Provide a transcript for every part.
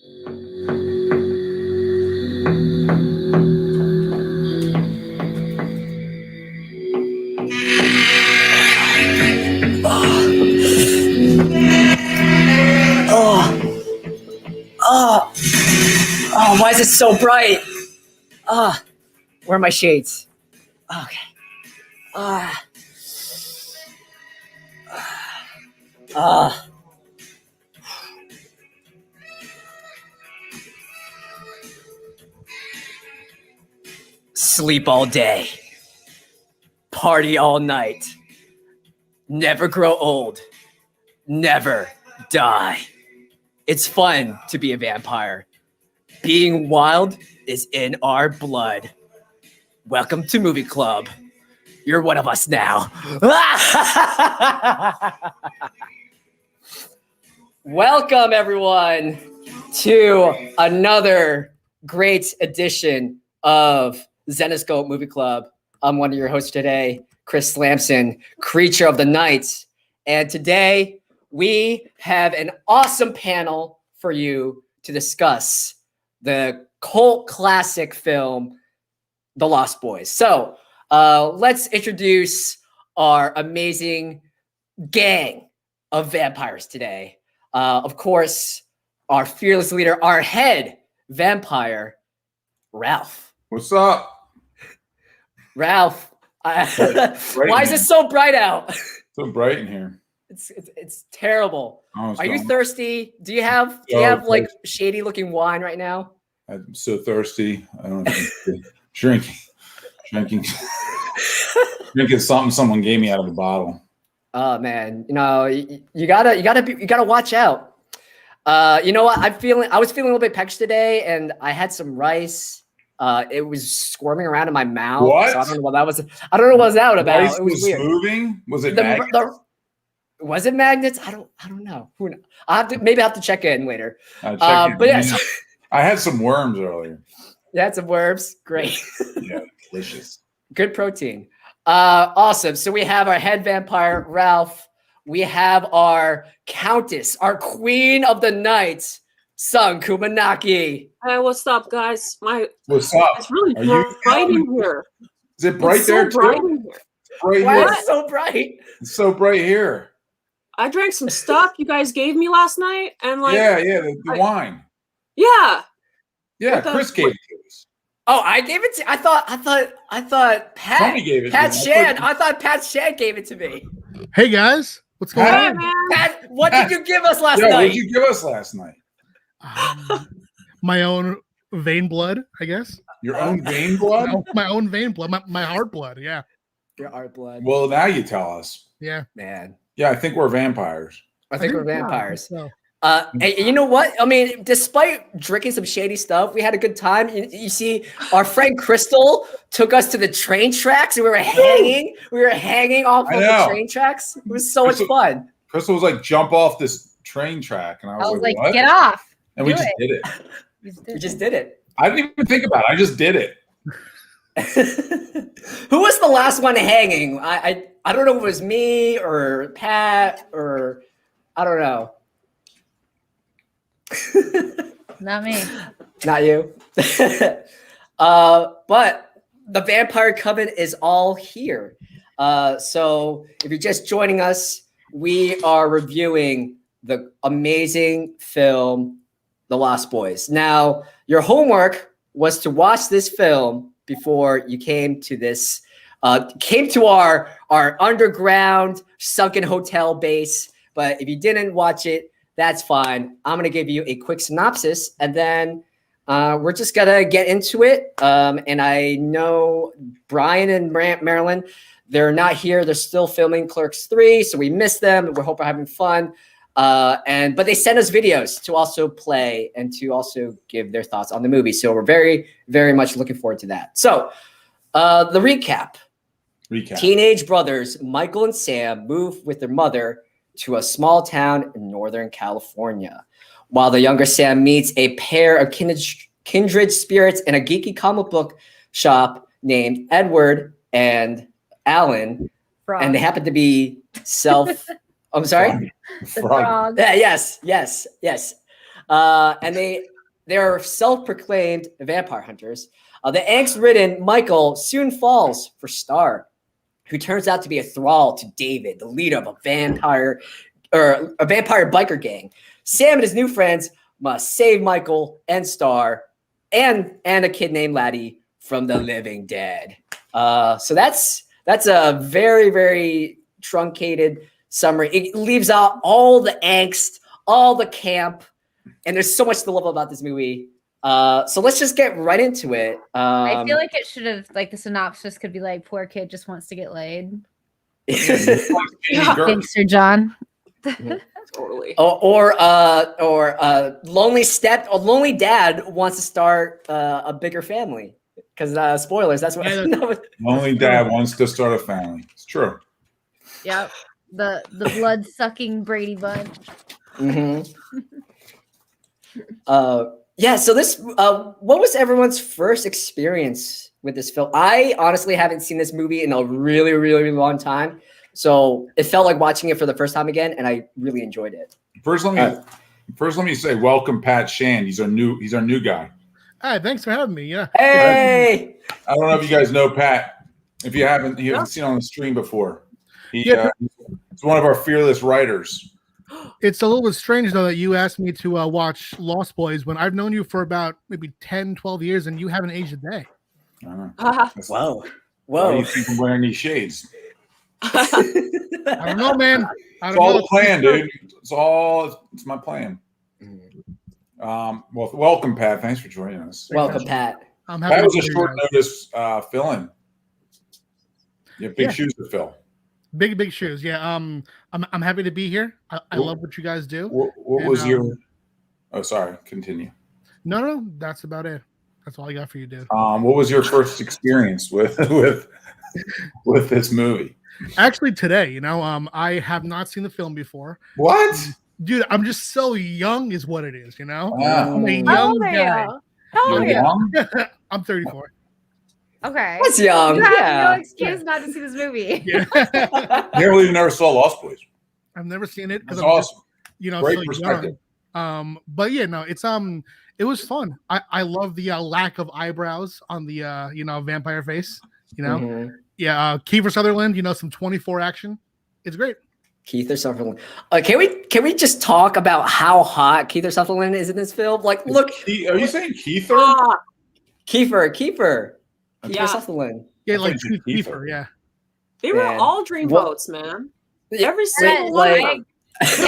Oh, why is it so bright? Where are my shades? Okay. Sleep all day. Party all night. Never grow old. Never die. It's fun to be a vampire. Being wild is in our blood. Welcome to Movie Club. You're one of us now. Welcome, everyone, to another great edition of Zenescope Movie Club. I'm one of your hosts today, Chris Lamson, creature of the night. And today we have an awesome panel for you to discuss the cult classic film, The Lost Boys. So let's introduce our amazing gang of vampires today. Of course, our fearless leader, our head vampire, Ralph. What's up? Ralph, why is it so bright out? So bright in here. It's terrible. Are you thirsty? Do you have like shady looking wine right now? I'm so thirsty. I don't know. Drinking something someone gave me out of a bottle. Oh man, you gotta watch out. You know what? I was feeling a little bit pecked today, and I had some rice. It was squirming around in my mouth. What? So I don't know what that was. I don't know what that was about. Rice it was weird. Moving? Was it magnets? Was it magnets? I don't know. Who knows? Maybe I have to check in later. But yes, I had some worms earlier. You had some worms. Great. Yeah, delicious. Good protein. Awesome. So we have our head vampire, Ralph. We have our countess, our queen of the night, Sun Khamunaki. Hey, what's up, guys? What's up? It's really bright in here. Is it bright there so bright too? in here. Why is it so bright? It's so bright here. I drank some stuff you guys gave me last night, and the wine. Yeah. Yeah, Chris gave it to us. Oh, I gave it to. I thought Pat. Tony gave it. Pat Shan. I thought Pat Shan gave it to me. Hey guys, what's going on? Man. Pat, what did you give us last night? What did you give us last night? My own vein blood, I guess. Your own vein blood? My own vein blood, my heart blood. Yeah. Your heart blood. Well, now you tell us. Yeah, man. Yeah, I think we're vampires. I think we're vampires. So. And you know what? I mean, despite drinking some shady stuff, we had a good time. You see, our friend Krystle took us to the train tracks, and we were hanging. We were hanging off of the train tracks. It was so much fun. Krystle was like, "Jump off this train track," and I was like, "What? Get off!" And we just did it. We just did it. I didn't even think about it. I just did it. Who was the last one hanging? I don't know if it was me or Pat or I don't know. Not me. Not you. But the Vampire Coven is all here. So if you're just joining us, we are reviewing the amazing film, The Lost Boys. Now, your homework was to watch this film before you came to this, came to our underground sunken hotel base. But if you didn't watch it, that's fine. I'm going to give you a quick synopsis, and then we're just going to get into it. And I know Brian and Marilyn, they're not here. They're still filming Clerks 3, so we miss them. We hope we're having fun. But they sent us videos to also play and to also give their thoughts on the movie. So we're very, very much looking forward to that. So the recap. Teenage brothers Michael and Sam move with their mother to a small town in Northern California, while the younger Sam meets a pair of kindred spirits in a geeky comic book shop named Edward and Alan. Frog. And they happen to be I'm sorry? The frog. Yes. And they're self-proclaimed vampire hunters. The angst-ridden Michael soon falls for Starr, who turns out to be a thrall to David, the leader of a vampire biker gang. Sam and his new friends must save Michael and Starr and a kid named Laddie from the living dead. So that's a very, very truncated summary. It leaves out all the angst, all the camp, and there's so much to love about this movie. So let's just get right into it. I feel like it should have, like, the synopsis could be like, poor kid just wants to get laid. Thanks, Sir John. Totally. Or lonely dad wants to start a bigger family. Because spoilers, that's what. Lonely dad wants to start a family. It's true. Yep. The blood sucking Brady Bunch. Mm-hmm. Yeah. So this, what was everyone's first experience with this film? I honestly haven't seen this movie in a really, really long time, so it felt like watching it for the first time again, and I really enjoyed it. First, let me say welcome, Pat Shand. He's our new guy. Hi, thanks for having me. Yeah. Hey. I don't know if you guys know Pat. If you haven't, he hasn't seen on the stream before. He's one of our fearless writers. It's a little bit strange, though, that you asked me to watch Lost Boys when I've known you for about maybe 10, 12 years, and you haven't aged a day. I don't know. Whoa. Why do you think I'm wearing these shades? I don't know, man. It's all the plan, dude. It's my plan. Well, welcome, Pat. Thanks for joining us. Welcome, Pat. That was a short notice fill-in. You have big shoes to fill. Big shoes. Yeah. I'm happy to be here. I love what you guys do. What was your? Oh, sorry. Continue. No. That's about it. That's all I got for you, dude. What was your first experience with this movie? Actually, today, I have not seen the film before. What? Dude, I'm just so young, is what it is. Wow. I'm a young guy. How old are you? I'm 34. Okay. That's young. You have Yeah. no excuse not to see this movie. Yeah. You never saw Lost Boys. I've never seen it That's because I'm awesome. just, Great so perspective. young. But yeah, no, it was fun. I love the lack of eyebrows on the vampire face. Mhm. Yeah, Kiefer Sutherland. Some 24 action. It's great. Keith Sutherland. Can we just talk about how hot Keith Sutherland is in this film? Like, look. Are you saying Keither? Kiefer. Yeah. Keith Sutherland. Yeah, I like thought you said Kiefer. Yeah. They were Man. all dreamboats, man. Every single one. Like, of them.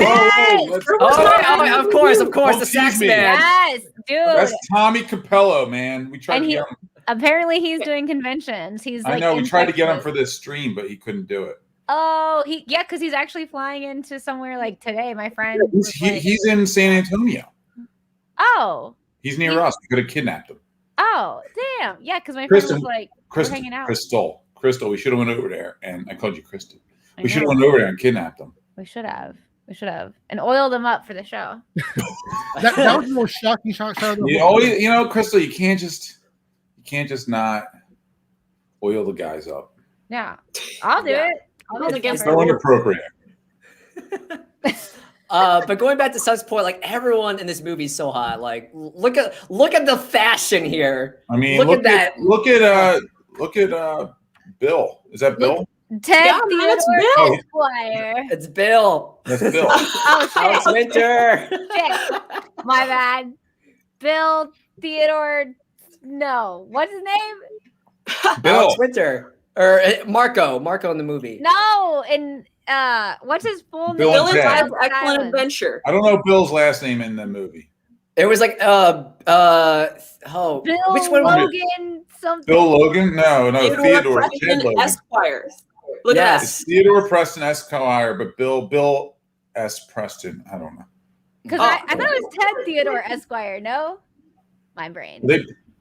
Yes. of course, the Don't sax tease me. man. Yes, dude. That's Tommy Capello, man. We tried And to he- get him. Apparently he's doing conventions. He's I like know we in tried to get him Texas. for this stream, but he couldn't do it. Oh, because he's actually flying into somewhere like today. My friend. was like, He's in San Antonio. oh, He's near us. We could have kidnapped him. oh, damn. Yeah, because my friend was Kristen, like, hanging out. Crystal. We should have went over there, and I called you Kristen. I We should have know. went over there and kidnapped him. We should have. And oiled him up for the show. That was the most shocking shot of the You whole always, Crystal, you can't just not oil the guys up. Yeah. I'll do Yeah. it. I'll do It's it. against It's so inappropriate. But going back to Sun's point, like everyone in this movie is so hot. Like, look at the fashion here. I mean, Look at that. Look at Bill. Is that Bill? Ted Yeah, man, it's Theodore Bill. Esquire. It's Bill. That's Bill. Oh, Alex shit. Winter. Shit. My bad. Bill Theodore. No. What's his name? Bill. Alex Winter. Or Marco in the movie. No. And what's his full Bill name? Bill and Ted. Ted's Excellent Adventure. I don't know Bill's last name in the movie. It was like Bill which one? Logan something. Bill Logan? No, Theodore. Ted Preston Logan. Esquire. Look Yes. It's Theodore Preston Esquire, but Bill S. Preston. I don't know. Because Oh. I thought it was Ted Theodore Esquire. No? My brain.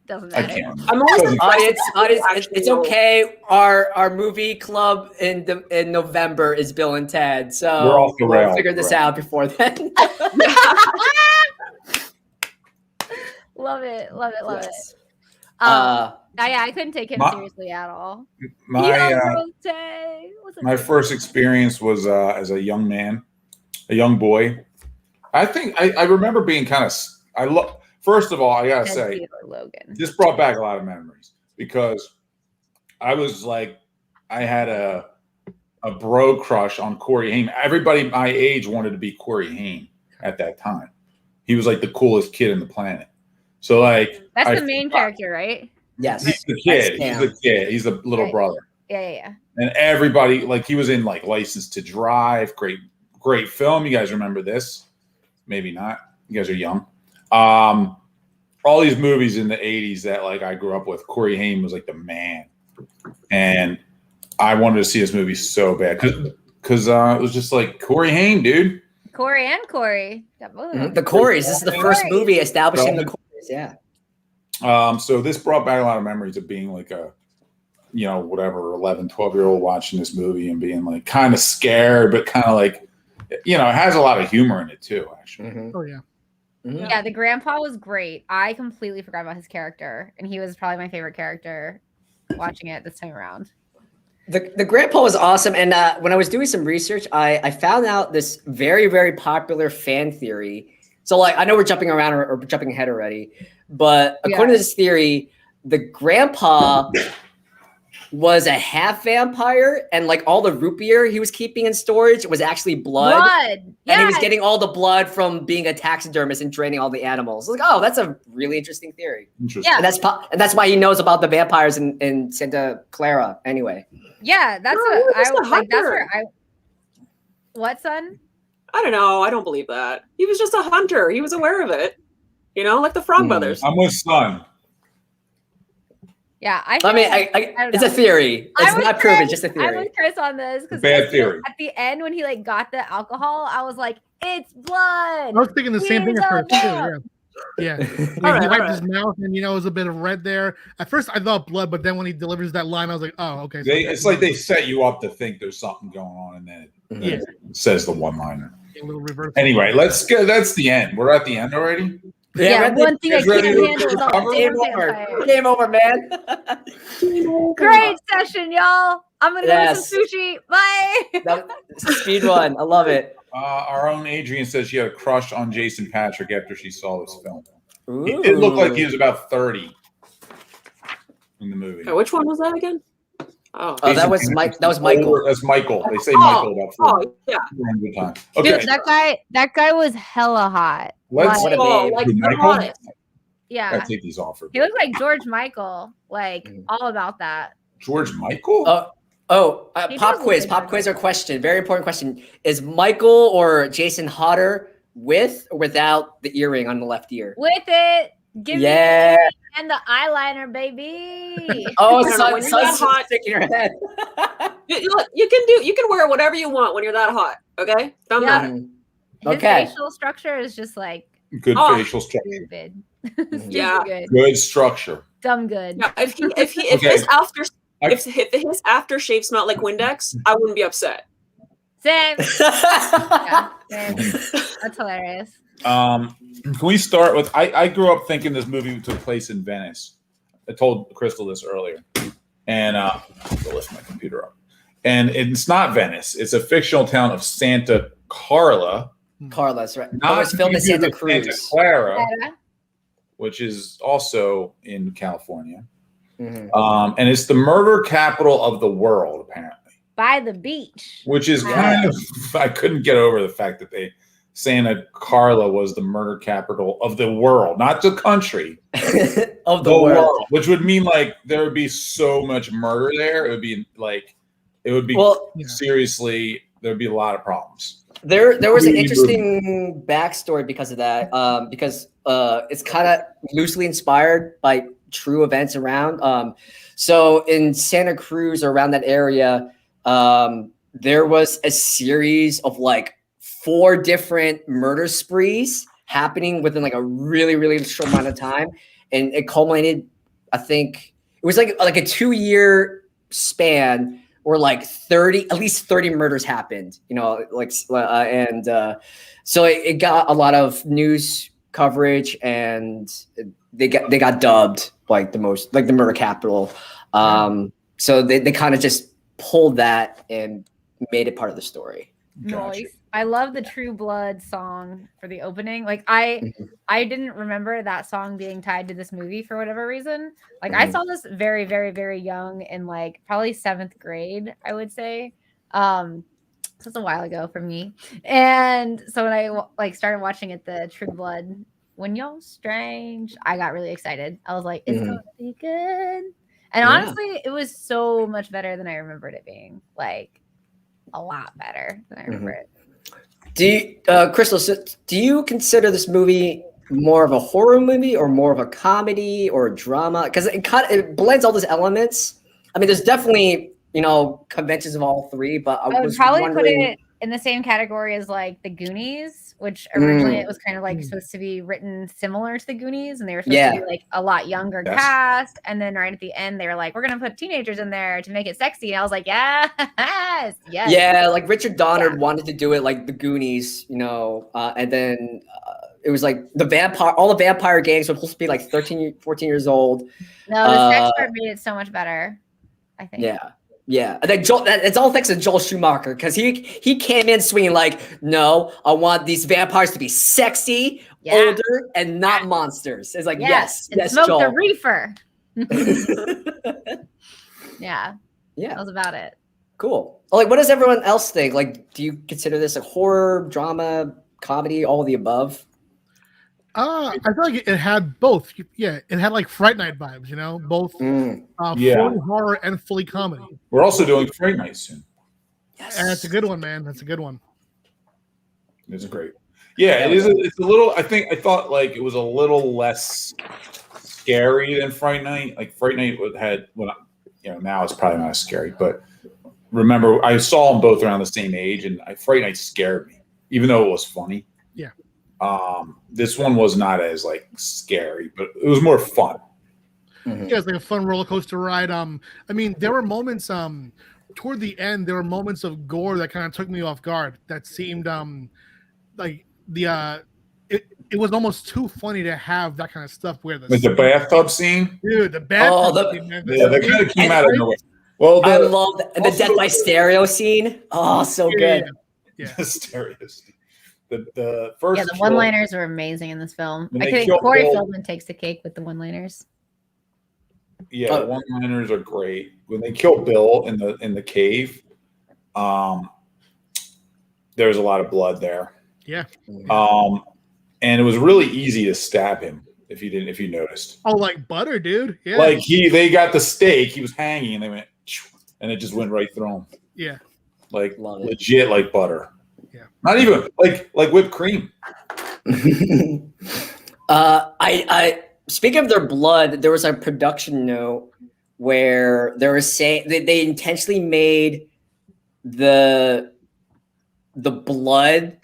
Doesn't I matter. can't remember. I'm always Doesn't- surprised. Audience, it's okay. Our movie club in November is Bill and Ted, so We're off the we'll rails, figure this right. out before then. Love it. Yes. I couldn't take him My- seriously at all. My first experience was as a young man, a young boy. I think I remember being kind of First of all, I gotta Ted say, Theodore Logan. this brought back a lot of memories because I was like, I had a bro crush on Corey Haim. Everybody my age wanted to be Corey Haim at that time. He was like the coolest kid in the planet. So like, That's the main character, right? Yes. He's the kid. He's the kid. He's the little brother. Yeah. And everybody, like, he was in like License to Drive. Great film. You guys remember this? Maybe not. You guys are young. All these movies in the 80s that like I grew up with. Corey Haim was like the man. And I wanted to see this movie so bad because it was just like Corey Haim, dude. Corey and Corey. Got both of them. The Corys. This is the first movie establishing the Corys. Yeah. So this brought back a lot of memories of being like a, you know, whatever, 11, 12-year-old watching this movie and being like kind of scared, but kind of like, you know, it has a lot of humor in it too, actually. Oh, yeah. Yeah, the grandpa was great. I completely forgot about his character, and he was probably my favorite character watching it this time around. The grandpa was awesome. And when I was doing some research, I found out this very, very popular fan theory. So like, I know we're jumping around or jumping ahead already, but according to this theory, the grandpa was a half vampire, and like all the root beer he was keeping in storage was actually blood. And he was getting all the blood from being a taxidermist and draining all the animals. Like, oh, that's a really interesting theory. Interesting. Yeah. And that's why he knows about the vampires in Santa Clara anyway. Yeah, that's what I was like. That's where I. What, son? I don't know. I don't believe that. He was just a hunter. He was aware of it. You know, like the Frog Brothers. I'm with Son. Yeah, I mean, it's a theory. It's not proven, just a theory. I'm with Chris on this because bad theory. At the end, when he like got the alcohol, I was like, "It's blood." I was thinking the same thing at first too. Yeah. He wiped his mouth, and you know, it was a bit of red there. At first, I thought blood, but then when he delivers that line, I was like, "Oh, okay." So It's like they set you up to think there's something going on, and then it says the one-liner. A little reverse. Anyway, let's go. That's the end. We're at the end already. Yeah, one thing I can't handle is all the Game over. Game over, man. Great session, y'all. I'm gonna go to some sushi. Bye. Speed one. I love it. Our own Adrian says she had a crush on Jason Patrick after she saw this film. Ooh. It looked like he was about 30 in the movie. Okay, which one was that again? Oh, that was Mike. That was Michael. That's Michael. They say Michael about 400 times. Okay, Dude, that guy was hella hot. Let's What a babe. like Michael? Yeah, Gotta take these off. he looked like George Michael, like all about that. George Michael? Pop quiz or question. Very important question. Is Michael or Jason hotter with or without the earring on the left ear? With it, give me the earring and the eyeliner, baby. Oh, when you're that hot, sticking your head. you can wear whatever you want when you're that hot. Okay, don't matter. His facial structure is just like Good facial structure. stupid. Yeah. Good structure. Dumb good. Yeah, if his aftershave smelled like Windex, I wouldn't be upset. Same. Yeah, same. That's hilarious. Can we start with I grew up thinking this movie took place in Venice. I told Krystle this earlier. And I'll lift my computer up. And it's not Venice. It's a fictional town of Santa Carla. Carla's right. Not It was filmed in Santa Cruz. Santa Clara, which is also in California. Mm-hmm. And it's the murder capital of the world, apparently. By the beach. Which is kind of, I couldn't get over the fact that Santa Carla was the murder capital of the world, not the country. Of the world. Which would mean like there would be so much murder there. It would be seriously, there would be a lot of problems. There was an interesting backstory because of that. Because it's kind of loosely inspired by true events around. So in Santa Cruz or around that area, there was a series of like 4 different murder sprees happening within like a really, really short amount of time. And it culminated, I think it was like a 2-year span where like at least 30 murders happened, you know, like, so it got a lot of news coverage, and they got dubbed like the murder capital. So they kind of just pulled that and made it part of the story. Nice. I love the True Blood song for the opening. Like I didn't remember that song being tied to this movie for whatever reason. Like I saw this very, very, very young in like probably 7th grade, I would say. So it's a while ago for me. And so when I like started watching it, the True Blood, when y'all strange, I got really excited. I was like, it's gonna be good. And honestly, it was so much better than I remembered it being. Like a lot better than I remember it. Do you, Krystle, so do you consider this movie more of a horror movie or more of a comedy or a drama? Because it blends all those elements. I mean, there's definitely, you know, conventions of all three, but I would was probably wondering... put it in the same category as like the Goonies, which originally it was kind of like supposed to be written similar to the Goonies, and they were supposed to be like a lot younger cast. And then right at the end, they were like, "We're gonna put teenagers in there to make it sexy." And I was like, "Yes, yes." Yeah, like Richard Donner wanted to do it like the Goonies, you know, and then it was like all the vampire gangs were supposed to be like 13, 14 years old. No, the sex part made it so much better, I think. Yeah, and then it's all thanks to Joel Schumacher, because he came in swinging like, no, I want these vampires to be sexy, older, and not monsters. It's like, yes, smoke Joel. the reefer. That was about it. Cool. Like, what does everyone else think? Like, do you consider this a horror, drama, comedy, all of the above? I feel like it had both. Yeah, it had like Fright Night vibes, you know, both fully horror and fully comedy. We're also doing Fright Night soon. Yes. And that's a good one, man. That's a good one. It's great. Yeah, it is. It's a little. I thought like it was a little less scary than Fright Night. Like Fright Night had now it's probably not as scary, but remember I saw them both around the same age, and Fright Night scared me, even though it was funny. Yeah. This one was not as like scary, but it was more fun. Yeah, it's like a fun roller coaster ride. I mean, there were moments toward the end, there were moments of gore that kind of took me off guard. That seemed like it was almost too funny to have that kind of stuff where the bathtub scene. Dude, the bathtub scene, man. Yeah, that kind of came out of nowhere. Well, I love the Death by Stereo scene. Oh, so good. Yeah. The stereo scene. The first the one-liners were amazing in this film. I think Corey Feldman takes the cake with the one-liners. Yeah, the one-liners are great. When they kill Bill in the cave, there's a lot of blood there. Yeah. And it was really easy to stab him if you noticed. Oh, like butter, dude. Yeah. Like they got the stake, he was hanging, and they went, and it just went right through him. Yeah. Like legit, like butter. Yeah. Not even like whipped cream. I speaking of their blood, there was a production note where they were saying they intentionally made the blood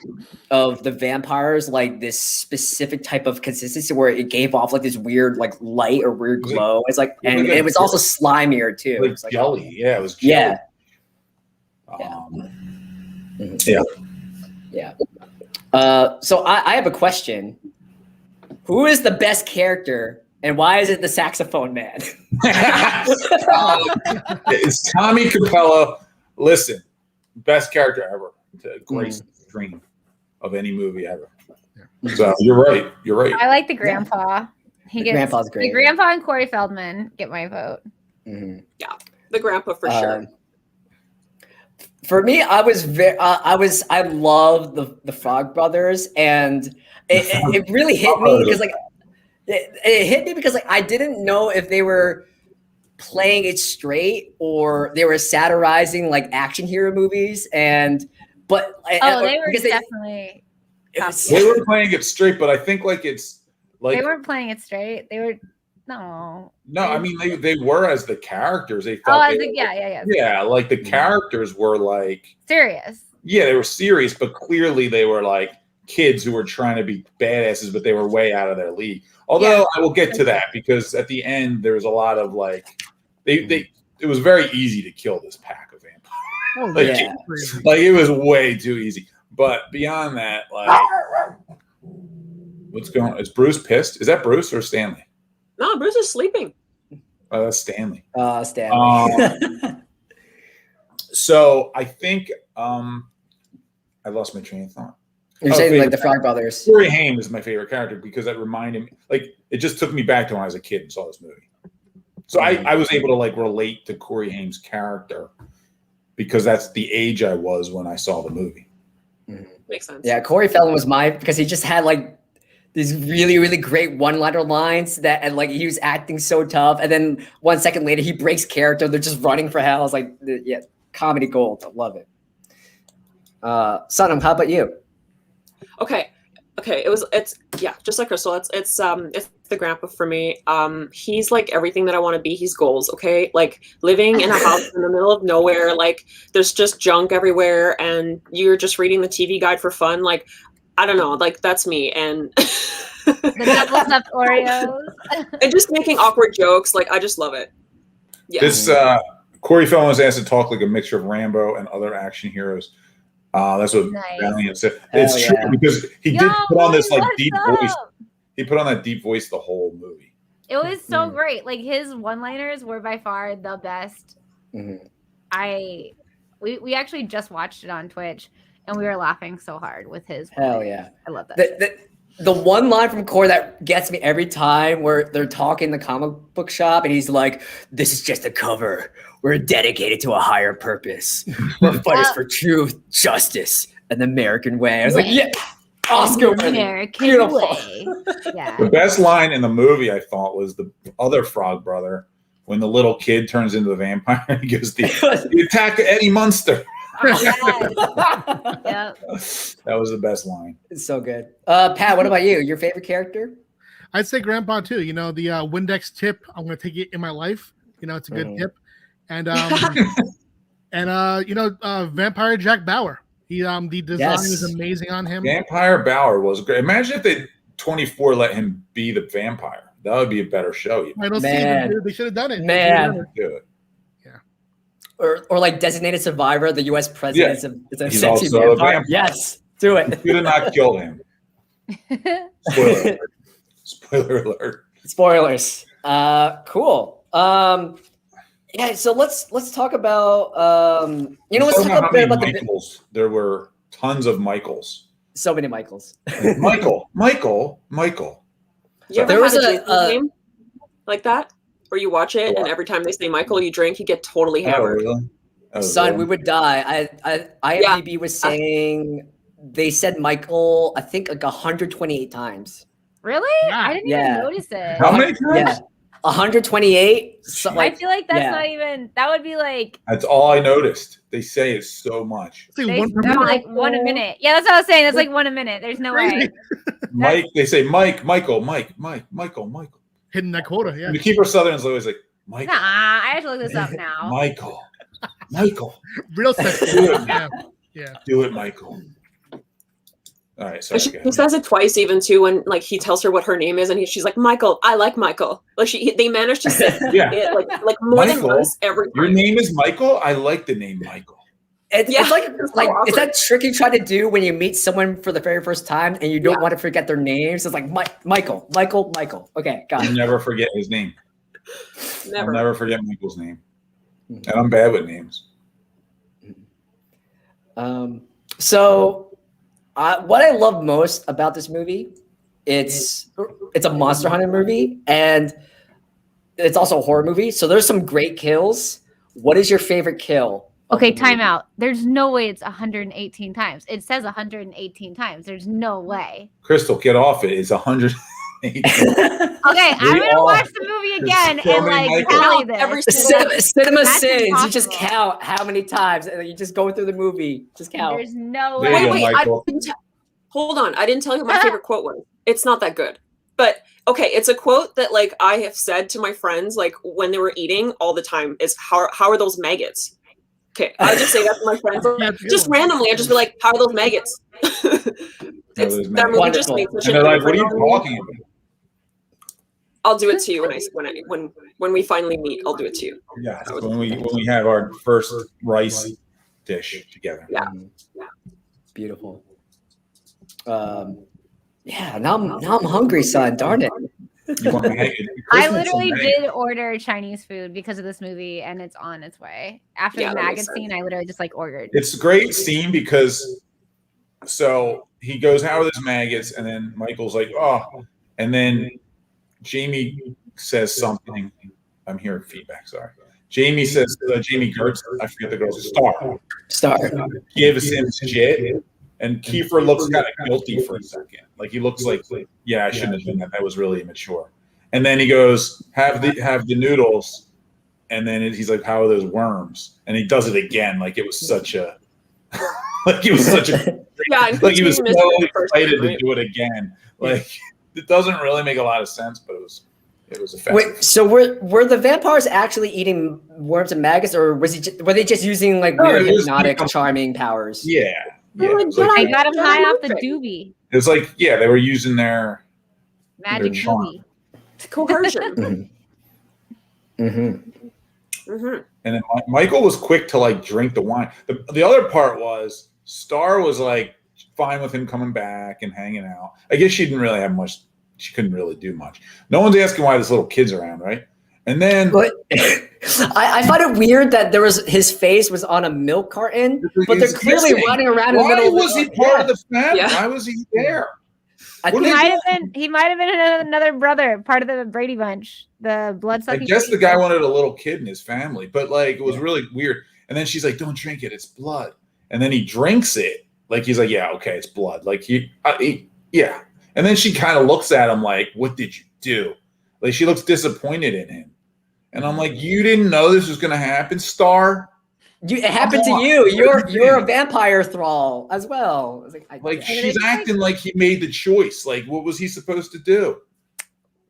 of the vampires like this specific type of consistency where it gave off like this weird like light or weird glow. It's like, and it was also slimier too. Like, it was like jelly. Yeah, it was jelly. Yeah. So I have a question. Who is the best character, and why is it the saxophone man? It's Tommy Capella. Listen, best character ever to grace the screen of any movie ever. Yeah. So you're right. I like the grandpa. Grandpa's great. The grandpa and Corey Feldman get my vote. Yeah, the grandpa for sure. For me, I love the Frog Brothers, and it really hit me because like it hit me because like I didn't know if they were playing it straight or they were satirizing like action hero movies, they were definitely. They were playing it straight, but I think like it's like they weren't playing it straight. They were. No, I mean they were as the characters. They felt yeah. Like the characters were like serious. Yeah, they were serious, but clearly they were like kids who were trying to be badasses, but they were way out of their league. Although I will get to that because at the end there was a lot of like it was very easy to kill this pack of vampires. Like it was way too easy. But beyond that, like what's going on? Is Bruce pissed? Is that Bruce or Stanley? No, Bruce is sleeping. Oh, that's Stanley. Stanley. So I think I lost my train of thought. You're saying like the Frog Brothers. Corey Haim is my favorite character because that reminded me, like, it just took me back to when I was a kid and saw this movie. So I was able to like relate to Corey Haim's character because that's the age I was when I saw the movie. Makes sense. Yeah, Corey Feldman was mine because he just had like these really, really great one-liner lines that, and like he was acting so tough, and then 1 second later he breaks character. They're just running for hell. It's like, yeah, comedy gold. I love it. Sonam, how about you? Okay. It's just like Krystle. It's the grandpa for me. He's like everything that I want to be. He's goals. Okay, like living in a house in the middle of nowhere. Like there's just junk everywhere, and you're just reading the TV guide for fun. Like I don't know. Like that's me. And The double stuffed Oreos. and just making awkward jokes. Like I just love it. Yeah. This Corey Feldman was asked to talk like a mixture of Rambo and other action heroes. That's what Nice. Valiant said. It's true because he did put on this like deep voice. He put on that deep voice the whole movie. It was so great. Like his one-liners were by far the best. We actually just watched it on Twitch, and we were laughing so hard with his. Hell yeah! I love that. The one line from Corey that gets me every time where they're talking in the comic book shop and he's like, "This is just a cover. We're dedicated to a higher purpose. We're fighters for truth, justice, and the American way." I was like, yeah, Oscar winning. American Beautiful. way. Yeah. The best line in the movie, I thought, was the other Frog Brother when the little kid turns into the vampire and he goes, "The attack of Eddie Munster." Yes. That was the best line. It's so good. Pat, what about you? Your favorite character? I'd say Grandpa too. You know, the Windex tip. I'm gonna take it in my life. You know, it's a good tip. And Vampire Jack Bauer. The design is amazing on him. Vampire Bauer was great. Imagine if they 24 let him be the vampire. That would be a better show. I don't see it. They should have done it. Do it. Or like Designated Survivor, the U.S. president is a He's sexy also a vampire. vampire. Yes, do it. You did not kill him. Spoiler alert. Spoiler alert. Spoilers. Cool. Yeah, so let's talk about let's talk a bit about Michaels. There were tons of Michaels. So many Michaels. Michael. You ever There was had a game like that? Where you watch it and every time they say Michael, you drink, you get totally hammered. Son, we would die. IMDb was saying they said Michael, I think like 128 times. Really? I didn't even notice it. How many times? Yeah. 128. So, I feel like that's not even. That would be like. That's all I noticed. They say it's so much. Like one a minute. Yeah, that's what I was saying. That's like one a minute. There's no way. Mike. They say Michael. Hitting that quota. Yeah. The Keeper Sutherland's always like Michael. Nah, I have to look this up now. Michael. Real sexy. Yeah. Do it, Michael. All right, sorry. He says it twice, even too, when like he tells her what her name is, and she's like, "Michael, I like Michael." Like they managed to say it like more than once every time. Your name is Michael. I like the name Michael. It's like is that trick you try to do when you meet someone for the very first time and you don't want to forget their names? It's like Michael. Okay, got it. I'll never forget his name. Never. I'll never forget Michael's name. And I'm bad with names. So. What I love most about this movie, it's a monster hunter movie and it's also a horror movie. So there's some great kills. What is your favorite kill? Okay, time out. There's no way it's 118 times. It says 118 times. There's no way. Krystle, get off it. It's 118. Okay, I'm gonna watch the movie again and like tally this. Cinema sins. Impossible. You just count how many times, and you just go through the movie. Just count. There's no way. Wait. Hold on. I didn't tell you what my favorite quote was. It's not that good, but okay. It's a quote that like I have said to my friends like when they were eating all the time. Is how are those maggots? Okay, I just say that to my friends. Just randomly, I just be like, "How are those maggots?" That movie just makes and they're like, "What are you talking about?" I'll do it to you when we finally meet. I'll do it to you. Yeah, when we have our first rice dish together. Yeah. Beautiful. Yeah. Now I'm hungry, son. Darn it. I literally did order Chinese food because of this movie, and it's on its way. After the maggot scene, I literally just like ordered. It's a great scene because so he goes out with his maggots, and then Michael's like, oh, and then Jamie says something. I'm hearing feedback. Sorry. Jamie says, Jamie Gertz, I forget the girl's Starr, gives him shit, and Kiefer looks kind of guilty for a second. Like he looks like, yeah, I shouldn't have done that. That was really immature. And then he goes, have the noodles, and then he's like, how are those worms? And he does it again, like it was such a, like he was such a, like he was so excited to do it again. Like it doesn't really make a lot of sense, but it was effective. Wait, so were the vampires actually eating worms and maggots, or were they just using like weird hypnotic, charming powers? Yeah. I got him high off the doobie. It's like, yeah, they were using their magic doobie. Coercion. And then Michael was quick to like drink the wine. The other part was Starr was like fine with him coming back and hanging out. I guess she didn't really have much. She couldn't really do much. No one's asking why this little kid's around, right? And then I find it weird that his face was on a milk carton, but they're clearly running around in the middle. Why was he part of the family? Why was he there? He might have been another brother, part of the Brady Bunch, the blood-sucking. I guess the guy wanted a little kid in his family, but like it was really weird. And then she's like, "Don't drink it; it's blood." And then he drinks it, like he's like, "Yeah, okay, it's blood." Like yeah. And then she kind of looks at him like, "What did you do?" Like she looks disappointed in him, and I'm like, "You didn't know this was going to happen, Starr? It happened to you. You're a vampire thrall as well." Like she's acting like he made the choice. Like what was he supposed to do?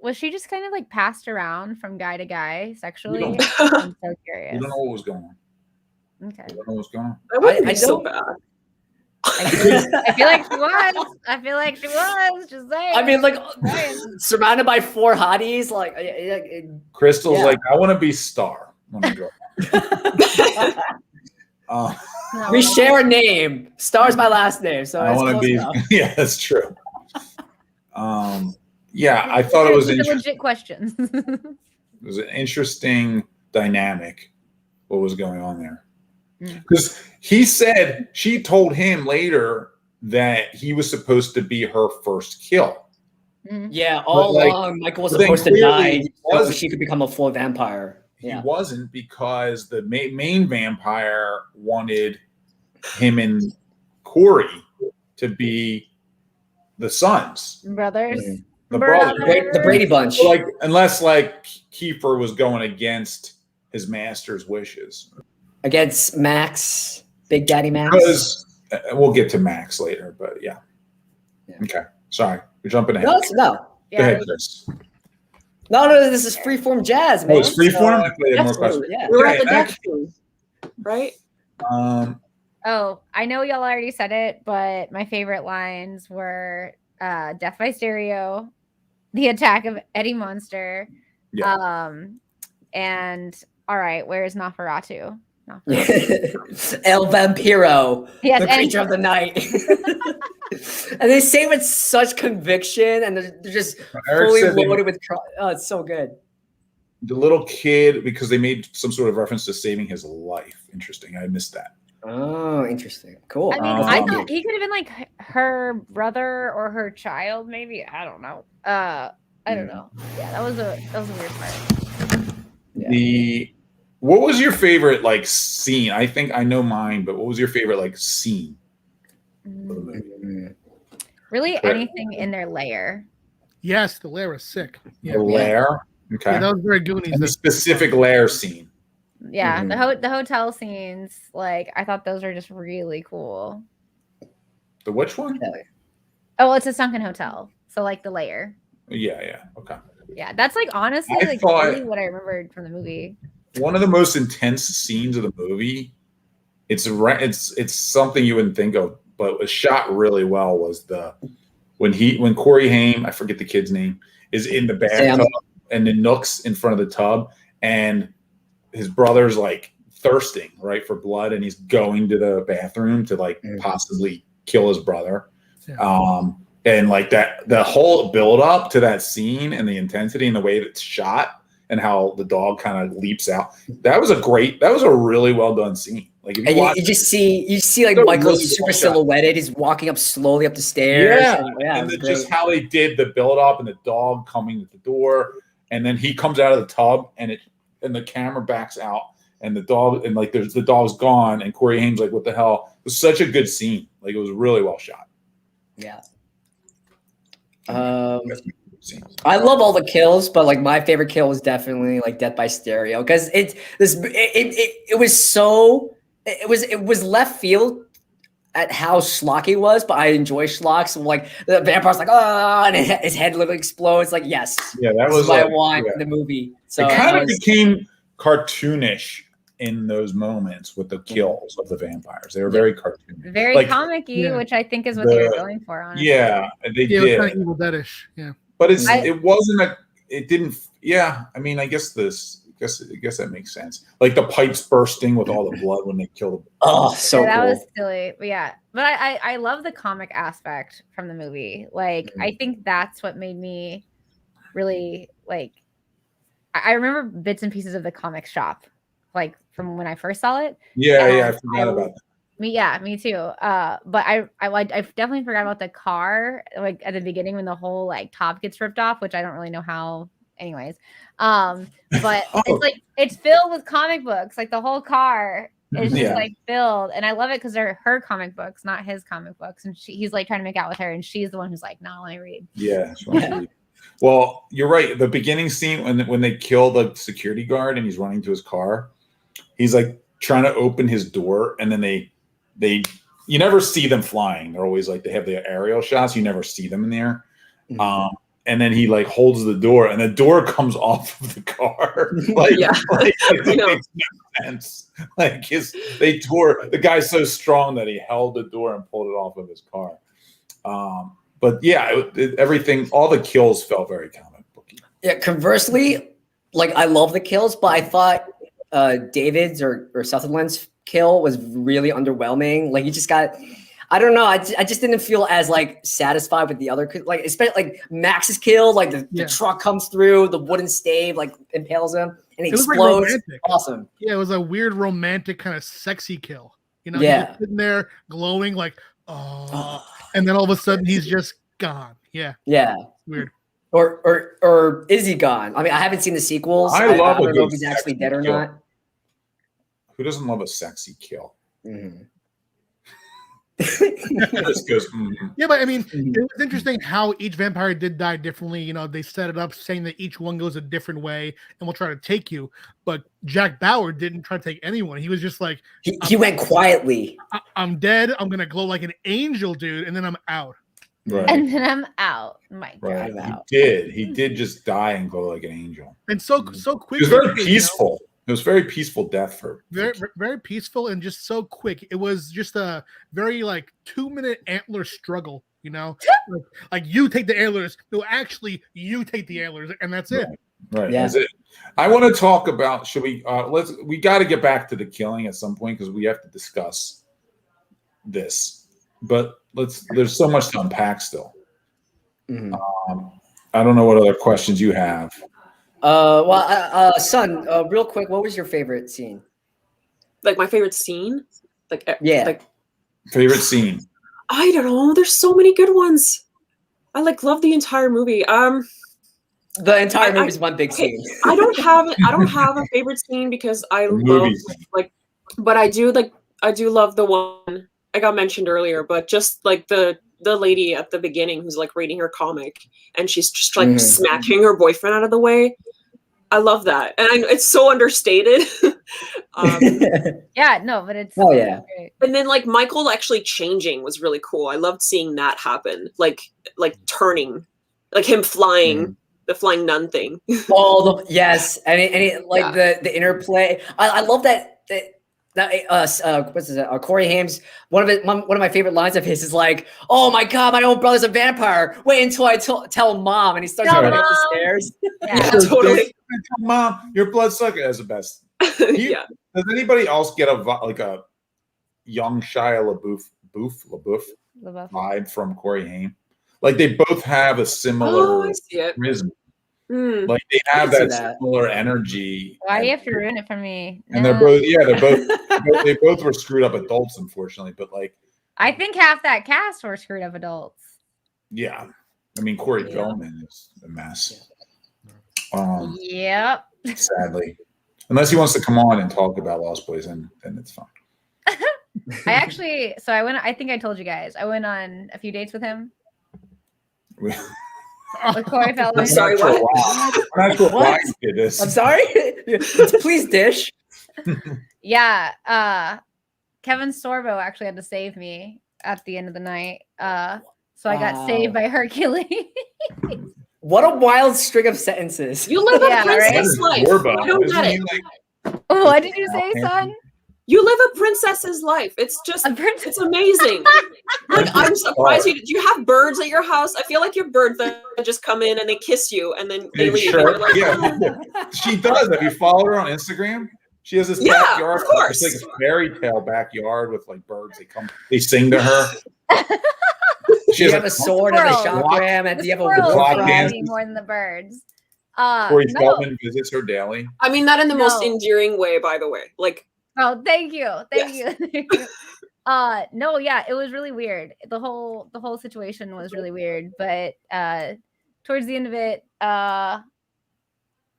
Was she just kind of like passed around from guy to guy sexually? I'm so curious. You don't know what was going on. Okay. You don't know what's going on. That wouldn't be so bad. I feel like she was. Just saying. I mean, like surrounded by four hotties, like Krystle's like, I want to be Starr. We share a name. Starr's my last name, so I want to be. Yeah, that's true. Yeah, I thought it was legit questions. It was an interesting dynamic. What was going on there? Because she told him later that he was supposed to be her first kill. Yeah, all along Michael was supposed to die so she could become a full vampire. He wasn't, because the main vampire wanted him and Corey to be the sons. Brothers. The brothers. The Brady Bunch. So like, unless like Kiefer was going against his master's wishes. Against Max, Big Daddy Max. Because we'll get to Max later, but yeah. Okay, sorry, we're jumping ahead. No. Go ahead, Chris. No, this is freeform jazz, man. Oh, it's freeform. I had more questions. Yeah. We were at the deck, right? Oh, I know y'all already said it, but my favorite lines were "Death by Stereo," "The Attack of Eddie Monster," and "All right, where's Nosferatu?" El Vampiro, yes, the creature of the night. And they say with such conviction, and they're just fully loaded with. Oh, it's so good. The little kid, because they made some sort of reference to saving his life. Interesting. I missed that. Oh, interesting. Cool. I mean, I thought he could have been like her brother or her child, maybe. I don't know. I don't know. Yeah, that was a weird part. Yeah. What was your favorite like scene? I think I know mine, but what was your favorite like scene? Really, anything in their lair. Yes, the lair was sick. Yeah. The lair. Okay. Yeah, that was very Goonies. And the specific lair scene. Yeah, the hotel scenes, like I thought those were just really cool. The which one? Oh, it's a sunken hotel. So like the lair. Yeah. Okay. Yeah, that's like honestly really what I remembered from the movie. One of the most intense scenes of the movie. It's something you wouldn't think of, but was shot really well. Was when Corey Haim, I forget the kid's name, is in the bathtub and the Nook's in front of the tub, and his brother's like thirsting, right, for blood, and he's going to the bathroom to like possibly kill his brother. Yeah. And like that, the whole build up to that scene and the intensity and the way that it's shot and how the dog kind of leaps out. That was a really well done scene. Like if And you just see like It's a Michael's really super well shot. silhouetted. He's walking up slowly up the stairs. Yeah, it was then great. just how they did the build up and the dog coming at the door, and then he comes out of the tub and the camera backs out and the dog and like the dog's gone and Corey Haim's like, what the hell? It was such a good scene. Like it was really well shot. Yeah. I love all the kills, but like my favorite kill was definitely like Death by Stereo because it was left field at how schlocky it was, but I enjoy schlock. So like the vampire's like, oh, and his head literally explodes. Like, yes, Yeah, that this was is what like, I want yeah. in the movie. So It kind of became cartoonish in those moments with the kills of the vampires. They were very cartoonish. Very Like, comic-y, yeah. which I think is what they were going for, honestly. Yeah, they Yeah, it was did. kind of Evil Deadish. Yeah. But it wasn't it didn't. Yeah, I mean, I guess that makes sense. Like the pipes bursting with all the blood when they killed. Oh, so that cool. was silly. But yeah, but I love the comic aspect from the movie. Like I think that's what made me really like. I remember bits and pieces of the comic shop, like from when I first saw it. Yeah, I forgot about that. Me too. But I definitely forgot about the car, like at the beginning when the whole like top gets ripped off, which I don't really know how. Anyways, but it's filled with comic books. Like the whole car is just like filled, and I love it because they're her comic books, not his comic books. And he's like trying to make out with her, and she's the one who's like, "No, let me read." Yeah. Well, you're right. The beginning scene when they kill the security guard and he's running to his car, he's like trying to open his door, and then they you never see them flying. They're always like they have the aerial shots. You never see them in the air. Mm-hmm. And then he like holds the door, and the door comes off of the car. Like it makes no sense. Like the guy's so strong that he held the door and pulled it off of his car. But yeah, everything, all the kills felt very comic booky. Yeah. Conversely, like I love the kills, but I thought David's or Sutherland's kill was really underwhelming. Like he just got. I don't know. I just didn't feel as like satisfied with the other, like especially like Max's kill, like the truck comes through, the wooden stave like impales him and he explodes. Like awesome. Yeah, it was a weird romantic kind of sexy kill. You know, yeah, he's sitting there glowing like, and then all of a sudden he's just gone. Yeah. Weird. Or is he gone? I mean, I haven't seen the sequels. I don't know if he's actually dead or not. Who doesn't love a sexy kill? Mm-hmm. Yeah, but I mean, it was interesting how each vampire did die differently. You know, they set it up saying that each one goes a different way and will try to take you. But Jack Bauer didn't try to take anyone. He was just like, he went quietly. I'm dead. I'm gonna glow like an angel, dude, and then I'm out. Right. And then I'm out. My God, right. He did just die and glow like an angel. And so quick. It was very peaceful. You know? It was very peaceful death for very peaceful and just so quick. It was just a very like 2-minute antler struggle, you know, like you take the antlers. No, actually, you take the antlers, and that's it. Right. Yeah. That's it. I want to talk about. Should we? We got to get back to the killing at some point because we have to discuss this. But there's so much to unpack still. Mm-hmm. I don't know what other questions you have. Son, real quick, what was your favorite scene? Like my favorite scene? Like favorite scene. I don't know. There's so many good ones. I love the entire movie. The entire movie is one big scene. I don't have a favorite scene because I love but I do love the one I got mentioned earlier, but just like the lady at the beginning who's like reading her comic and she's just like smacking her boyfriend out of the way. I love that. And it's so understated. Yeah, no, but it's great. And then like Michael actually changing was really cool. I loved seeing that happen. Like turning, like him flying, the flying nun thing. Yes. And the interplay. I love that what's his Corey Haim's one of my favorite lines of his is like, "Oh my God, my own brother's a vampire. Wait until I tell mom." And he starts running up the stairs. Yeah, totally. Mom, your bloodsucker is the best. Does anybody else get a young Shia LaBeouf vibe from Corey Haim? Like they both have a similar charisma. Like they have can see that that. similar energy. Why do you have to ruin it for me? And No. they're both they both were screwed up adults, unfortunately. But like, I think half that cast were screwed up adults. yeah, I mean Corey Yeah. Feldman is a mess. Yep. Sadly, unless he wants to come on and talk about Lost Boys, then it's fine. I think I told you guys, I went on a few dates with him. With Corey Feldman. I'm sorry, what? I'm not sure why What? you did this. I'm sorry. Please dish. Yeah. Kevin Sorbo actually had to save me at the end of the night. So I got saved by Hercules. What a wild string of sentences. You live Yeah, a princess That is life. Orbo. I don't Isn't get he it. like- What did you say, son? You live a princess's life. It's just, A princess. it's amazing. Like, I'm surprised you. Do you have birds at your house? I feel like your birds that just come in and they kiss you and then they leave. Sure. And you're like, Yeah, she does. Have you followed her on Instagram? She has this Yeah, backyard. of course. It's like a fairy tale backyard with like birds. They sing to her. Do She you has have a sword and a squirrel. shotgun, and The do you have a squirrels clock wolf love dance. me more than the birds. Corey No. Feldman visits her daily. I mean that in the most No. endearing way, by the way. Like, Oh, thank you. Thank Yes. you. No, yeah, it was really weird. The whole situation was really weird, but towards the end of it,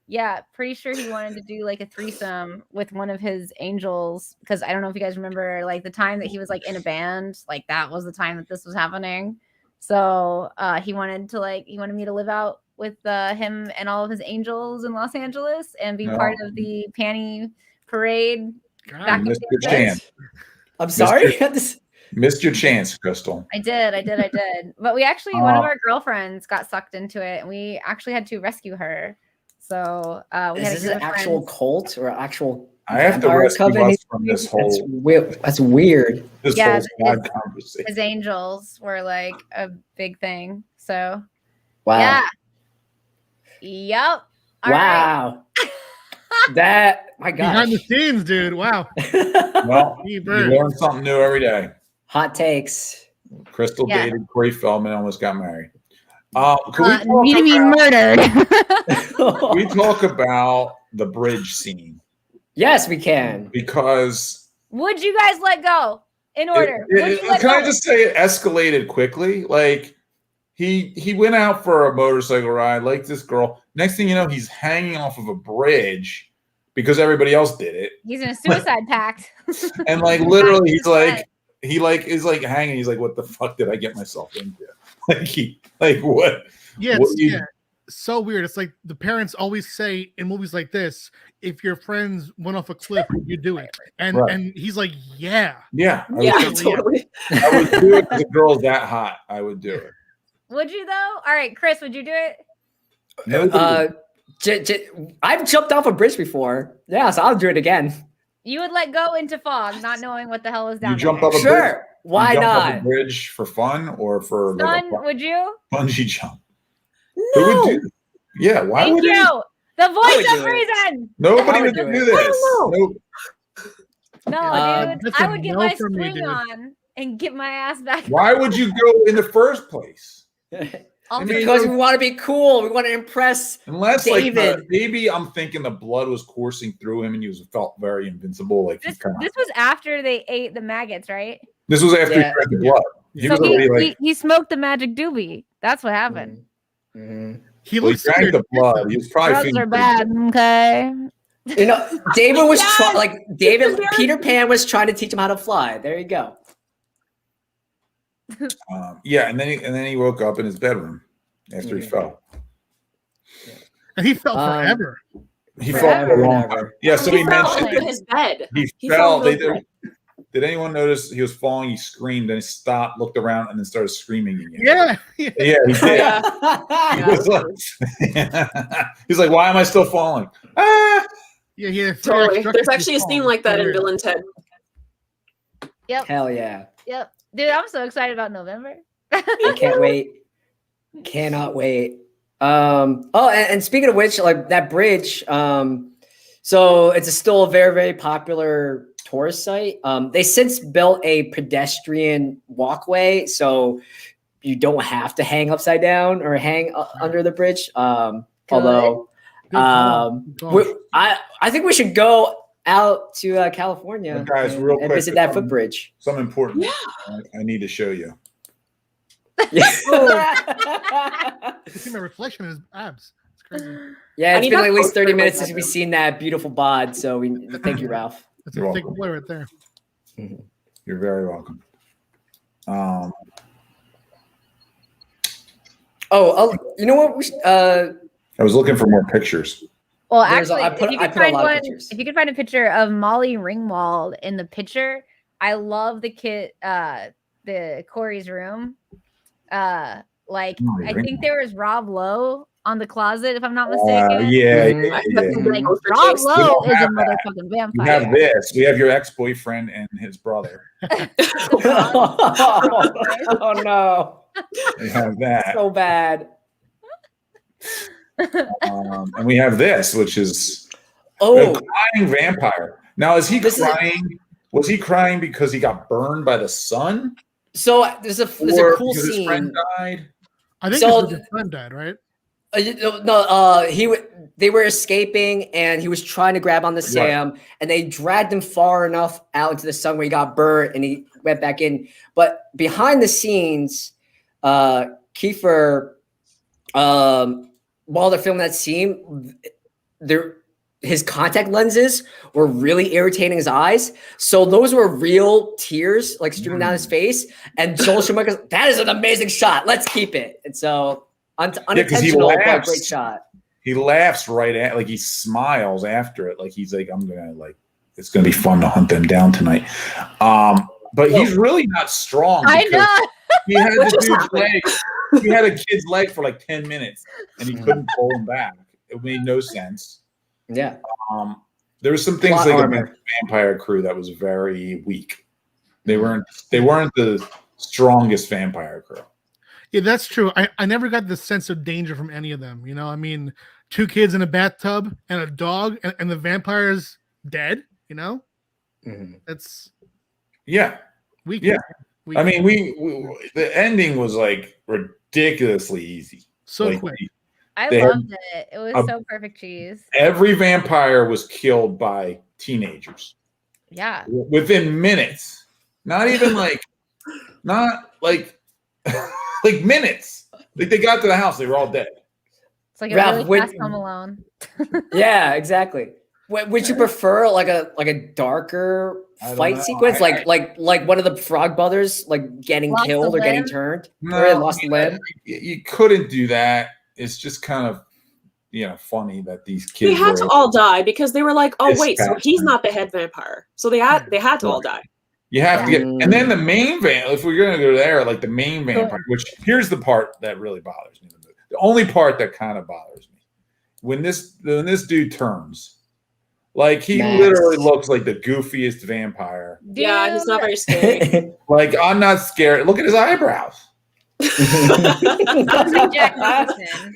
yeah, pretty sure he wanted to do like a threesome with one of his angels, because I don't know if you guys remember like the time that he was like in a band, like that was the time that this was happening. So he wanted me to live out with him and all of his angels in Los Angeles and be part of the panty parade. Back Missed in your the chance. I'm sorry. Missed your chance, Krystle. I did. But we actually, one of our girlfriends got sucked into it, and we actually had to rescue her. So we Is had this a group an of actual friends. cult or actual? I have to vampire rescue coven? us from this whole That's weird. Yeah, side conversation. His angels were like a big thing. So Wow. yeah. Yep. All right. Wow. That, my Behind the gosh. scenes, dude. Wow. Well, He you bird. learn something new every day. Hot takes. Krystle Yeah. dated Corey Feldman, almost got married. Can Me to be murdered. we talk about the bridge scene? Yes, we can. Because Would you guys let go in order? Would you let can I go? just say it escalated quickly? Like he went out for a motorcycle ride, liked this girl. Next thing you know, he's hanging off of a bridge because everybody else did it. He's in a suicide pact. And like literally he's like is like hanging. He's like, what the fuck did I get myself into? What? Yeah, What it's, do you- yeah. So weird. It's like the parents always say in movies like this, if your friends went off a cliff, would you do it? And Right. and he's like, yeah. Yeah. yeah, would do it. totally. I would do it because the girl's that hot. I would do it. Would you though? All right, Chris, would you do it? I've jumped off a bridge before. Yeah, so I'll do it again. You would let go into fog, not knowing what the hell is down You jump there. up a bridge? Sure. Why You jump off a not? bridge for fun or for like Son, would you? a bungee jump? Who would No. do? Yeah, why Thank would you. you? The would voice do of it. reason. Nobody I would would do do it. this. I Nope. No, dude. That's I a would get no my for me, swing dude. on and get my ass back. Why would you go in the first place? I'll I do mean, it. Because we want to be cool. We want to impress. Unless David. like maybe I'm thinking the blood was coursing through him and he felt very invincible. Like This, he kinda, this was after they ate the maggots, right? this was after he Yeah. drank the blood. He So was already like he smoked the magic doobie. That's what happened. Mhm. He well, he looks drank weird. the blood. He was probably Drugs feeling are pretty bad, okay? You know, David was Yes! David, Very- Peter Pan was trying to teach him how to fly. There you go. yeah, and then he woke up in his bedroom after he Mhm. fell. And he felt Um, forever. He Forever fell for a and long ever. time. Yeah, so He he fell mentioned into his bed. he fell fell. into his bed. Did anyone notice he was falling? He screamed, then he stopped, looked around, and then started screaming again. Yeah. Yeah, he did. Yeah. He was like, he's like, why am I still falling? Ah! Yeah, yeah. Totally. There's actually a scene like that in Bill and Ted. Yep. Hell yeah. Yep. Dude, I'm so excited about November. I can't wait. Cannot wait. And speaking of which, like that bridge, so it's still a very, very popular tourist site. They since built a pedestrian walkway, so you don't have to hang upside down or hang under the bridge. Because Although, Good call. Good call. I think we should go out to California But guys, real and quick, visit that footbridge. Some important. Yeah. I need to show you. Yeah, You see my reflection in his abs. It's crazy. yeah, I it's need been that at least poster 30 in my minutes since we've bedroom. seen that beautiful bod. So thank you, Ralph. That's You're a thick welcome. boy right there. You're very welcome. You know what? I was looking for more pictures. Well, There's a- actually, I put- if you I could put a find lot of one, pictures. if you could find a picture of Molly Ringwald in the picture, I love the kid, the Corey's room. Like Molly I think Ringwald. there was Rob Lowe on the closet, if I'm not mistaken. Yeah, Mhm. yeah, yeah. Like Poster Rob taste. Lowe don't is a have that. motherfucking You have vampire. this. We have your ex-boyfriend and his brother. Oh no, We have that. so bad. And we have this, which is a Oh, crying vampire. Now, is he This is- crying? Was he crying because he got burned by the sun? so there's a Or cool because his friend scene. died? I think So- his friend died, right? They were escaping, and he was trying to grab on the Sam, and they dragged him far enough out into the sun where he got burnt, and he went back in. But behind the scenes, Kiefer, while they're filming that scene, his contact lenses were really irritating his eyes. So those were real tears like streaming down his face. And Joel Schumacher's, that is an amazing shot. Let's keep it. And so unintentional, but laughs. great shot. He laughs right at, like he smiles after it, like he's like, it's gonna be fun to hunt them down tonight. But he's really not strong. I because know. He had What the just dude's happened? leg. He had a kid's leg for like 10 minutes, and he couldn't pull him back. It made no sense. Yeah. There were some things Plot like armor. about the vampire crew that was very weak. They weren't the strongest vampire crew. Yeah, that's true. I never got the sense of danger from any of them. You know, I mean, 2 kids in a bathtub and a dog, and the vampire's dead. You know, that's Yeah. weak. Yeah. Weak. I mean, we the ending was like ridiculously easy. so Like, quick. I They- loved it. It was a- so perfect cheese. every vampire was killed by teenagers Yeah. within minutes. Not even like, not like, like minutes. Like they got to the house, they were all dead. It's like a Ralph, really would- fast Home Alone. Yeah, exactly. Would you prefer like a darker I don't fight know. sequence, like one of the Frog Brothers, like getting Lost killed a or getting limb? turned, No, or they lost a limb? You couldn't do that. It's just kind of, funny that these kids They had to were- all die because they were like, oh It's wait, so fast, he's man. not the head vampire. So they had to all die. You have to Yeah. get, and then the main if we're gonna go there, like the main vampire, which here's the part that really bothers me. The only part that kind of bothers me when this dude turns, like he Max. literally looks like the goofiest vampire. Yeah, he's not Dude, very scary. Like I'm not scared. Look at his eyebrows. that was like Jack Nicholson.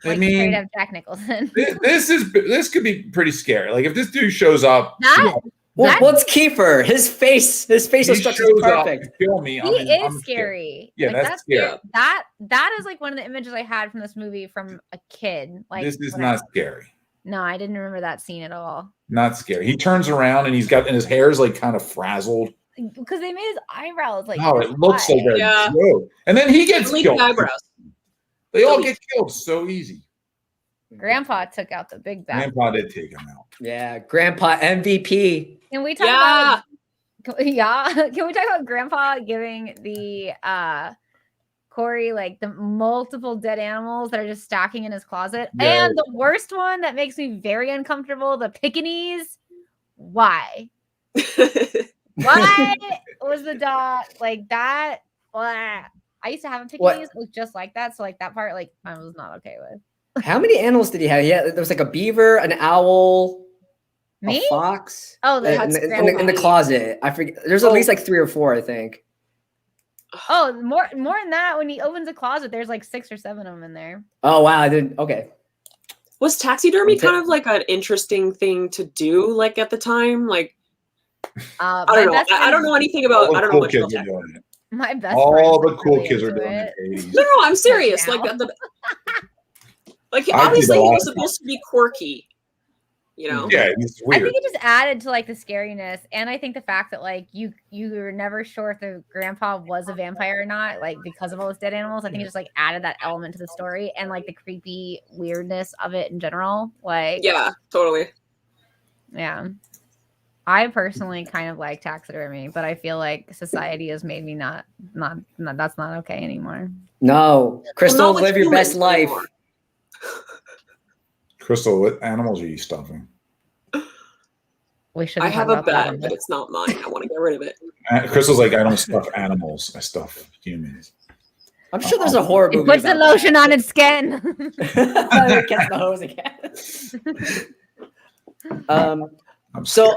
I Like mean, straight up Jack Nicholson. this could be pretty scary. Like if this dude shows up, That Well, That- what's Kiefer? His facial he structure is shows up perfect. to kill me. he I'm is scared. scary. Yeah, Like, that's scary. That is like one of the images I had from this movie from a kid. Like This is when I- not scary. No, I didn't remember that scene at all. Not scary. He turns around and his hair's like kind of frazzled. Because they made his eyebrows like. Oh, this it looks high. like a Yeah. joke. And then he gets Leaky killed. eyebrows. They all Delete. get killed so easy. Grandpa took out the big bad. Grandpa did take him out. Yeah, Grandpa MVP. Can we talk Yeah. about? Yeah. Can we talk about Grandpa giving the Corey like the multiple dead animals that are just stacking in his closet, Yeah. and the worst one that makes me very uncomfortable, the Pekingese. Why? Why was the dog like that? Blah. I used to have a Pekingese. What? It looked just like that. So like that part, like I was not okay with. How many animals did he have? Yeah, there was like a beaver, an owl, Me? a fox. Oh, the in, that's in, so in the many. closet. I forget. There's at least like 3 or 4, I think. oh, more than that. When he opens a closet, there's like 6 or 7 of them in there. Oh wow, I didn't. Okay. Was taxidermy Okay. kind of like an interesting thing to do, like at the time? Like I I don't know. I don't know anything about. All I the don't know cool much about kids are taxidermy. doing it. My best All friend's, the like, cool really kids are into doing it. it. 80s. No, I'm serious. now. Like Like I did obviously a he lot was of supposed to be quirky, you know. Yeah, it's I weird. think it just added to like the scariness, and I think the fact that like you were never sure if the grandpa was a vampire or not, like because of all those dead animals. I think it just like added that element to the story and like the creepy weirdness of it in general. Like, Yeah, totally. yeah. I personally kind of like taxidermy, but I feel like society has made me not that's not okay anymore. No, Krystle, not with live your best humans life. anymore. Krystle, what animals are you stuffing? We I shouldn't have talk a about that bed, on but this. it's not mine. I want to get rid of it. Crystal's like, I don't stuff animals. I stuff humans. I'm sure there's a horror It movie. puts the about lotion that. on its skin. It gets the hose again. I'm scared.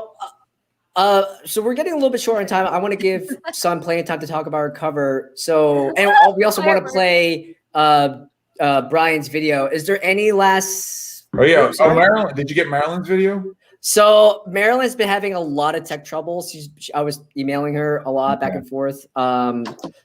So we're getting a little bit short on time. I want to give Son plenty of time to talk about our cover. So, and we also want to play Brian's video. Is there any last? Oh yeah. Sorry? Marilyn, did you get Marilyn's video? So Marilyn's been having a lot of tech troubles. I was emailing her a lot back and forth.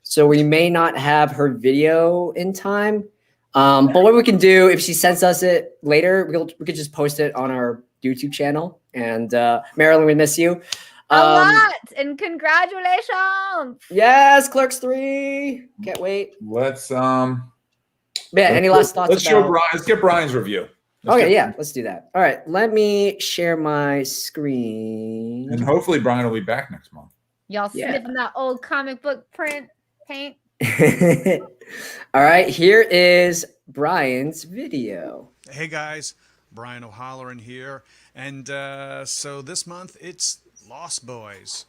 So we may not have her video in time. But what we can do, if she sends us it later, we could just post it on our YouTube channel. And Marilyn, we miss you. A lot, and congratulations. Yes, Clerks 3. Can't wait. Let's Any last thoughts? Let's get Brian's review. Let's do that. All right, let me share my screen. And hopefully Brian will be back next month. Y'all sniffing that old comic book paint. All right, here is Brian's video. Hey guys, Brian O'Halloran here, and so this month it's Lost Boys.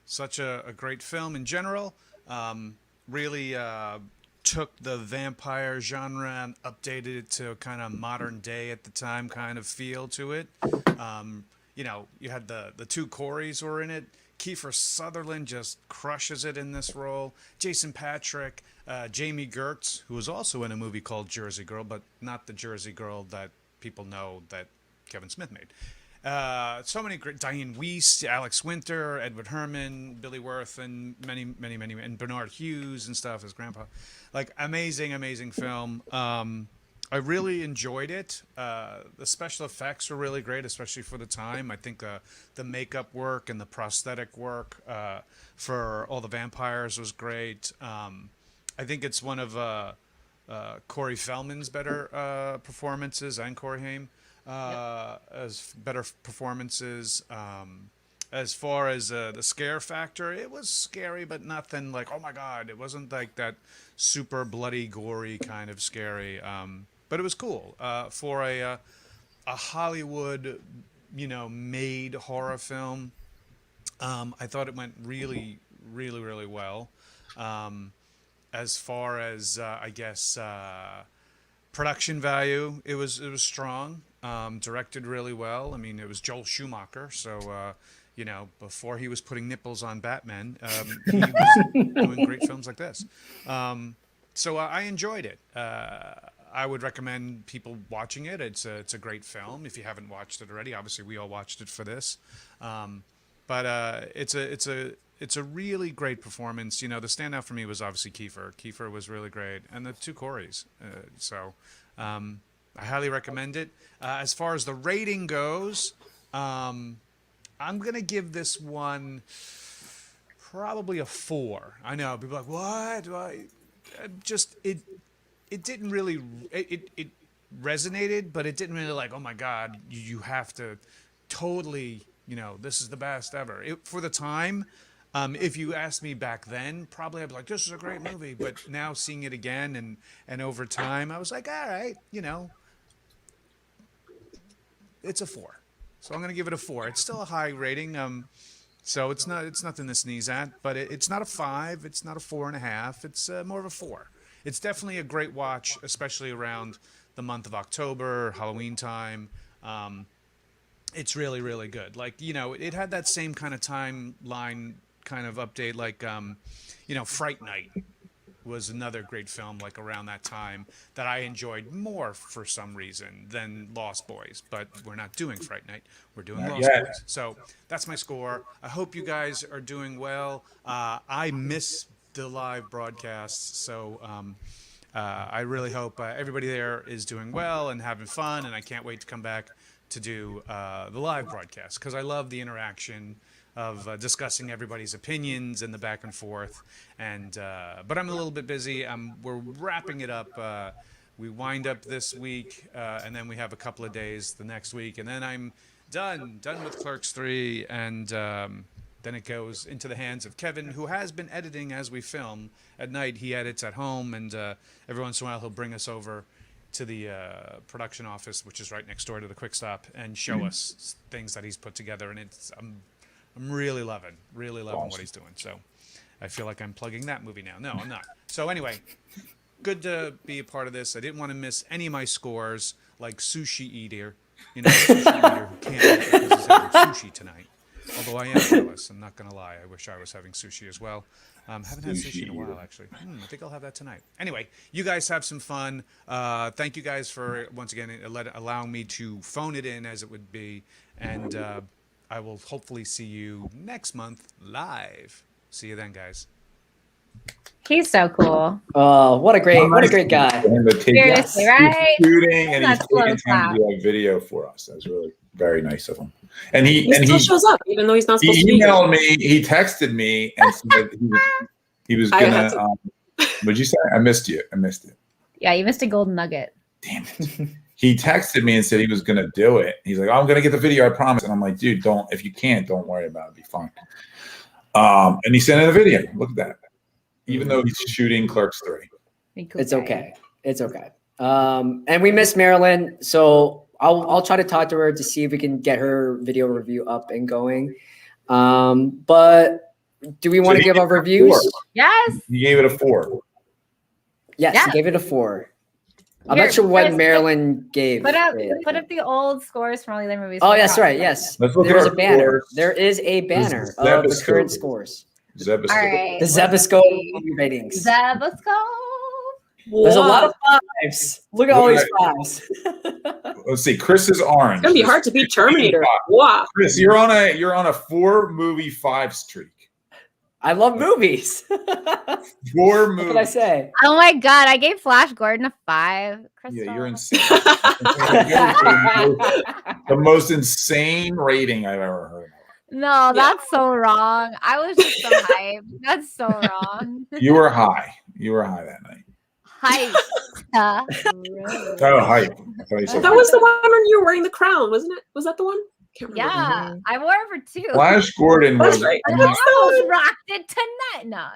Such a great film in general. Really took the vampire genre and updated it to kind of modern day at the time kind of feel to it. You know, you had the two Coreys were in it. Kiefer Sutherland just crushes it in this role. Jason Patrick, Jamie Gertz, who was also in a movie called Jersey Girl, but not the Jersey Girl that people know that Kevin Smith made. So many great, Diane Weiss, Alex Winter, Edward Herrmann, Billy Wirth, and many, and Bernard Hughes and stuff as Grandpa. Like, amazing film. I really enjoyed it. The special effects were really great, especially for the time. I think the makeup work and the prosthetic work for all the vampires was great. I think it's one of Corey Feldman's better performances, and Corey Haim as better performances. As far as the scare factor, it was scary, but nothing like, oh my God, it wasn't like that super bloody, gory kind of scary. But it was cool for a Hollywood, made horror film. I thought it went really well. As far as I guess production value, it was strong. Directed really well. I mean, it was Joel Schumacher, so before he was putting nipples on Batman, he was doing great films like this. So I enjoyed it. I would recommend people watching it. It's a great film if you haven't watched it already. Obviously, we all watched it for this, but it's a really great performance. The standout for me was obviously Kiefer. Kiefer was really great, and the two Coreys. So I highly recommend it. As far as the rating goes, I'm gonna give this one probably a 4. I know people are like, what? It didn't really it resonated, but it didn't really like, oh my God, you have to totally, this is the best ever. For the time, if you asked me back then, probably I'd be like, this is a great movie. But now seeing it again and over time, I was like, all right, it's a 4. So I'm gonna give it a 4. It's still a high rating. So it's nothing to sneeze at, but it's not a 5. It's not a 4.5. It's more of a 4. It's definitely a great watch, especially around the month of October, Halloween time. It's really good. Like, it had that same kind of timeline kind of update, like, Fright Night was another great film, like around that time, that I enjoyed more for some reason than Lost Boys. But we're not doing Fright Night. We're doing Lost Boys. So that's my score. I hope you guys are doing well. I miss the live broadcasts, so I really hope everybody there is doing well and having fun, and I can't wait to come back to do the live broadcast because I love the interaction of discussing everybody's opinions and the back and forth. And but I'm a little bit busy. We're wrapping it up. We wind up this week, and then we have a couple of days the next week, and then I'm done with Clerks 3, and then it goes into the hands of Kevin, who has been editing as we film. At night, he edits at home, and every once in a while, he'll bring us over to the production office, which is right next door to the Quick Stop, and show us things that he's put together. And I'm really loving what he's doing. So I feel like I'm plugging that movie now. No, I'm not. So anyway, good to be a part of this. I didn't want to miss any of my scores, like Sushi Eater. You know, Sushi Eater who can't eat because he's having sushi tonight. Although I am jealous, I'm not going to lie. I wish I was having sushi as well. Haven't had sushi in a while, actually. I think I'll have that tonight. Anyway, you guys have some fun. Thank you guys for, once again, allowing me to phone it in as it would be. And I will hopefully see you next month live. See you then, guys. He's so cool. Oh, what a great guy. Seriously, right? He's shooting and he's That's taking close time to do a video for us. That was really very nice of him. And he still shows up, even though he's not supposed to be. He emailed me, he texted me and said he was gonna what'd you say? I missed you. I missed it. Yeah, you missed a golden nugget. Damn it. He texted me and said he was gonna do it. He's like, I'm gonna get the video, I promise. And I'm like, dude, if you can't, don't worry about it. It'll be fine. And he sent in a video. Look at that. Even though he's shooting Clerks 3. It's okay. It's okay. And we miss Marilyn, so I'll try to talk to her to see if we can get her video review up and going. But do we want to give our reviews? 4. Yes. He gave it a 4. Yes, Yeah. he gave it a 4. I'm not sure what Marilyn gave. Put up the old scores from all the other movies. Oh, that's right. Yes. Let's look There's at a banner. scores. There is a banner of the current scores. Zebascope. All right. The Zebascope movie ratings. Zebascope. There's a lot of 5s. Look at all these 5s. Let's see. Chris is orange. It's gonna be hard to beat Terminator. Wow. Chris, you're on a 4 movie 5 streak. I love movies. 4 What movies. can I say? Oh my God! I gave Flash Gordon a 5. Krystle. Yeah, you're insane. The most insane rating I've ever heard. No, that's so wrong. I was just so hyped. That's so wrong. You were high. You were high that night. Hype. Oh, hype. I thought you said That was the one when you were wearing the crown, wasn't it? Was that the one? Can't remember. Yeah, I wore it for 2. Flash Gordon That's was. right. I almost rocked it tonight. No.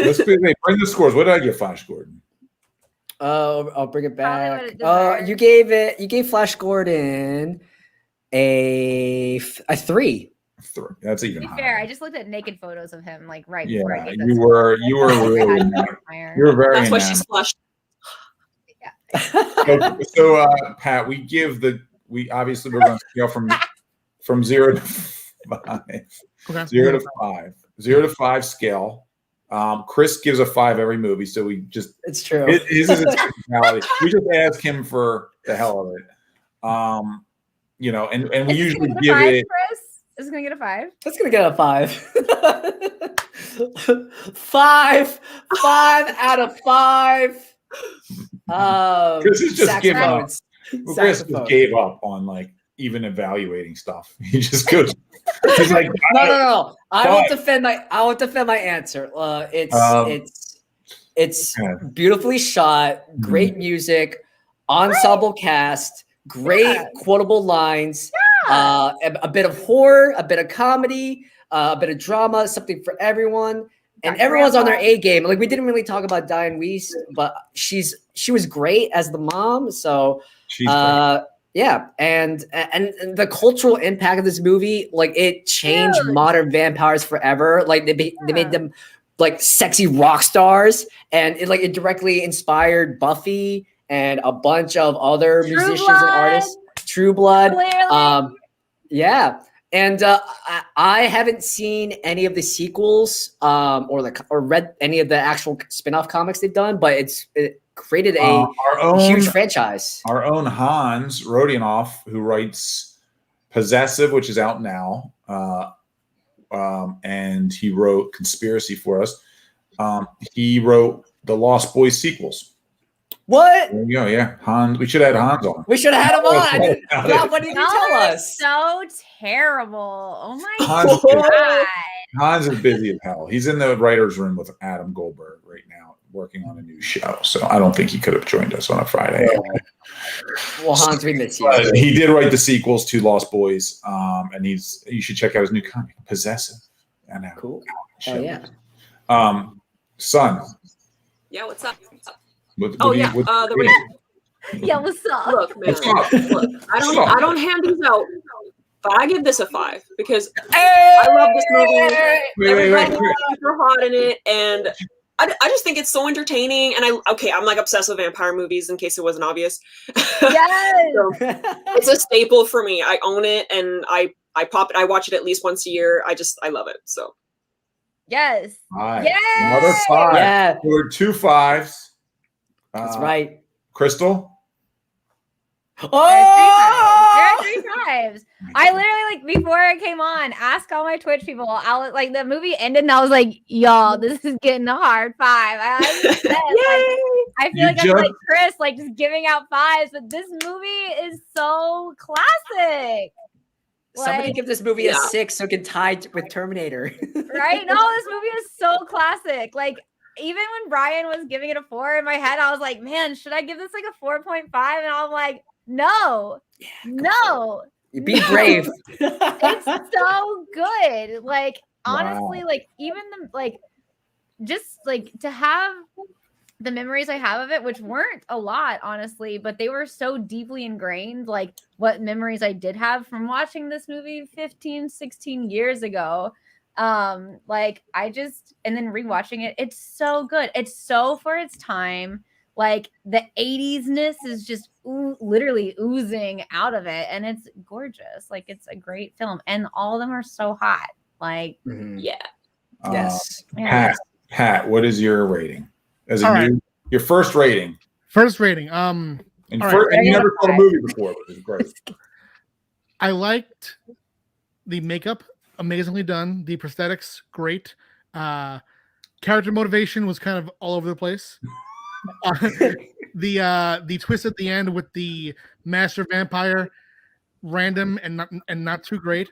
Let's bring the scores. What did I give Flash Gordon? I'll bring it Probably back. what it deserves. You gave Flash Gordon a 3. 3. That's even To be higher. fair, I just looked at naked photos of him like right Yeah, before I gave you this were one. really I had enamored. to admire. You were very That's why enamored. she's flushed. So Pat, we obviously we're going to scale from 0 to 5. Okay. 0 to 5. 0 to 5 scale. Chris gives a 5 every movie, so we just It's true. his is a technicality. We just ask him for the hell of it. And we Is this usually gonna get a give 5, it. Chris? Is it gonna get a 5? That's gonna get a 5. 5 out of 5. Chris is just giving up. saxophones. Well, Chris just Saxophone. gave up on even evaluating stuff. He just goes. He's like, No. I will But- defend my answer. It's Yeah. beautifully shot, great music, ensemble cast, great quotable lines, a bit of horror, a bit of comedy, a bit of drama, something for everyone. And Got everyone's on their grandpa. A game. Like we didn't really talk about Diane Weiss, but she was great as the mom. So she's great. yeah, and the cultural impact of this movie, like it changed Huge. modern vampires forever. Like they made them like sexy rock stars, and it directly inspired Buffy and a bunch of other True musicians Blood. and artists. True Blood. Clearly. Yeah. And I haven't seen any of the sequels or read any of the actual spin-off comics they've done, but it created a huge franchise. Our own Hans Rodionoff, who writes Possessive, which is out now, and he wrote Conspiracy for us. He wrote the Lost Boys sequels. What? There you go. Yeah, Hans. We should have had Hans on. We should have had him on. I didn't, About Rob, it. what did you Y'all tell are us? so terrible. Oh my Hans, god. Hans is busy as hell. He's in the writer's room with Adam Goldberg right now, working on a new show. So I don't think he could have joined us on a Friday. Well, Hans, we miss you. But he did write the sequels to Lost Boys, and you should check out his new comic, Possessive. I know. Cool. Oh, yeah. Son. Yeah, what's up? What Oh do you- yeah, what- the rating. Yeah, what's up? Look, man. What's up? Look, I Stop. don't hand these out, but I give this a 5 because Hey! I love this movie. Wait. Everybody's super hot in it, and I just think it's so entertaining. And I'm like obsessed with vampire movies. In case it wasn't obvious, Yes. So, it's a staple for me. I own it, and I pop it. I watch it at least once a year. I love it. So Yes. Five. Yay! Another 5. Yeah, We're 2 5s. that's right. Krystle. There Oh! are 3 times. I literally, like, before I came on, asked all my Twitch people. I was like, the movie ended, and I was like, "Y'all, this is getting a hard 5." I was obsessed. I feel like I'm like Chris, like just giving out 5s, but this movie is so classic. Somebody Like, give this movie a Yeah. 6 so it can tie with Terminator. right? No, this movie is so classic. Like, even when Brian was giving it a 4 in my head, I was like, man, should I give this like a 4.5? And I'm like, no, no, Be brave. it's so good. Like, honestly, Wow. like, even the, like, just like to have the memories I have of it, which weren't a lot, honestly, but they were so deeply ingrained. Like, what memories I did have from watching this movie 15, 16 years ago. Like, I just, and then rewatching it, it's so good. It's so for its time. Like, the 80s-ness is just literally oozing out of it, and it's gorgeous. Like, it's a great film, and all of them are so hot. Like, Mhm. yeah. Yes. yeah. Pat, what is your rating? As All a right. new, your first rating. First rating. And, All first, right. and you never saw the movie before, which is great. I liked the makeup, amazingly done. The prosthetics, great. Character motivation was kind of all over the place. The twist at the end with the master vampire, random and not too great.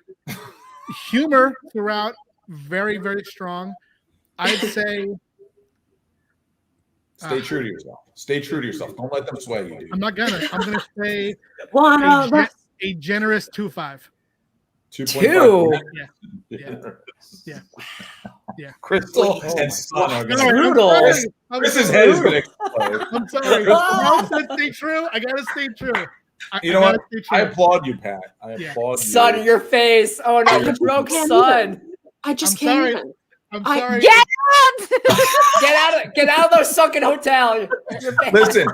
Humor throughout, very, very strong. I'd say Stay true to yourself. Stay true to yourself. Don't let them sway you, dude. I'm gonna say One a, of gen- us. a generous 2.5. 2.5. Yeah. Yeah. Krystle Oh and my Son are It's gonna- brutal. Chris's head is going to explode. I'm sorry. No, stay true. I gotta stay true. You know what? gotta stay true. I applaud you, Pat. I Yeah. applaud Son, you. your face. Oh no, you broke can't Son. I just I'm can't sorry. even. I'm I- sorry. Get out! Get out of those sunken hotel. Your face. Listen,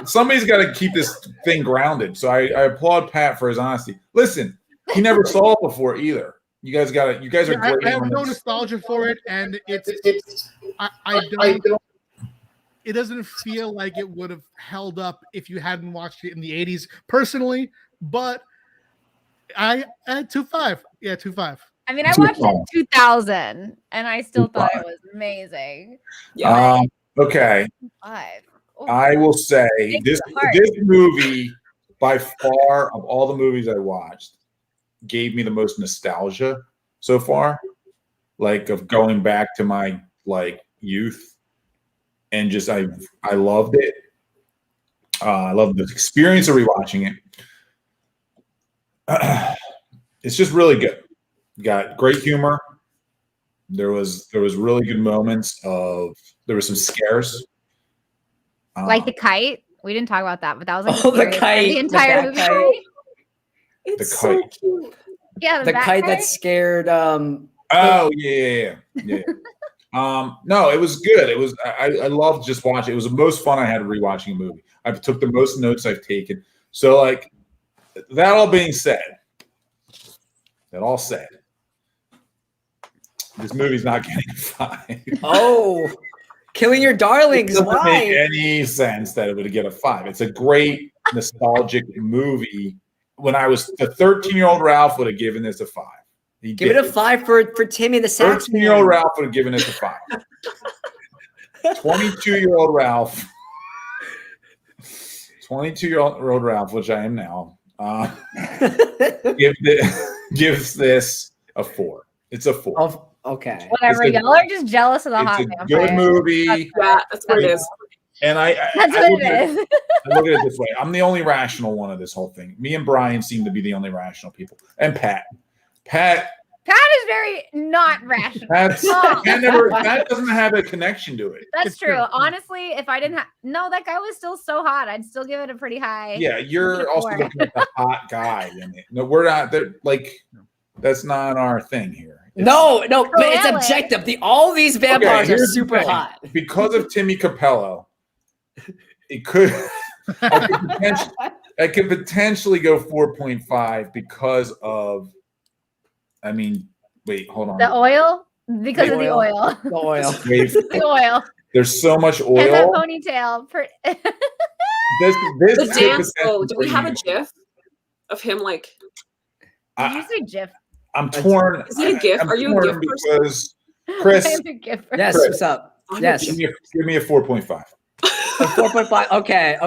somebody's got to keep this thing grounded. So I applaud Pat for his honesty. Listen, he never saw it before either. You guys got it. You guys are I great. have no on this. nostalgia for it, and I don't. It doesn't feel like it would have held up if you hadn't watched it in the 80s, personally. But I had 2.5. Yeah, 2.5. I mean, I watched it in 2000, and I still thought it was amazing. Yeah. Okay, 5. Ooh. I will say Makes this it hard. movie, by far of all the movies I watched, gave me the most nostalgia so far, like of going back to my youth, and just I loved it. I love the experience of rewatching it. It's just really good. Got great humor. There was really good moments of there were some scares. Like the kite. We didn't talk about that, but that was like Oh, the scariest part of kite, the the entire bat movie. kite. for me. It's kite. so cute. Yeah, The bat kite that scared Oh yeah. No, it was good. It was I loved just watching. It was the most fun I had rewatching a movie. I took the most notes I've taken. So that all being said, this movie's not getting a 5. Oh, killing your darlings. It doesn't make Why? any sense that it would get a 5. It's a great nostalgic movie. When I was the 13-year-old Ralph would have given this a 5. Give it a 5 for Timmy the Sax. 13-year-old Ralph would have given this a 5. 22-year-old Ralph 22-year-old Ralph, which I am now, gives this a 4. It's a 4. Oh, okay. Whatever. It's a- Y'all are just jealous of the hot It's a vampire. good movie. Yeah, that's what it is. And I That's I what look it at is. I look at it this way. I'm the only rational one of this whole thing. Me and Brian seem to be the only rational people. And Pat. Pat is very not rational. Pat doesn't have a connection to it. That's It's true. true. Honestly, if I didn't have that guy was still so hot, I'd still give it a pretty high. Yeah, you're also Four. looking at the hot guy in it. No, we're not. Like, that's not our thing here. No, but it's Really? objective. All these vampires are here's the super thing. hot. Because of Timmy Capello, it could. I could potentially go 4.5 because of. I mean, wait, hold on. The oil? Because of the oil. The oil. Wait, The oil. there's so much And that oil. ponytail. This The could dance. Oh, do we have a potentially- GIF of him? Like, Did you say GIF? I'm torn. Is he a GIF? I'm Are you a torn GIF person? because Chris, I'm a GIF person. Yes, Chris. what's up? I'm Yes. a give me a 4.5. A 4.5. Okay.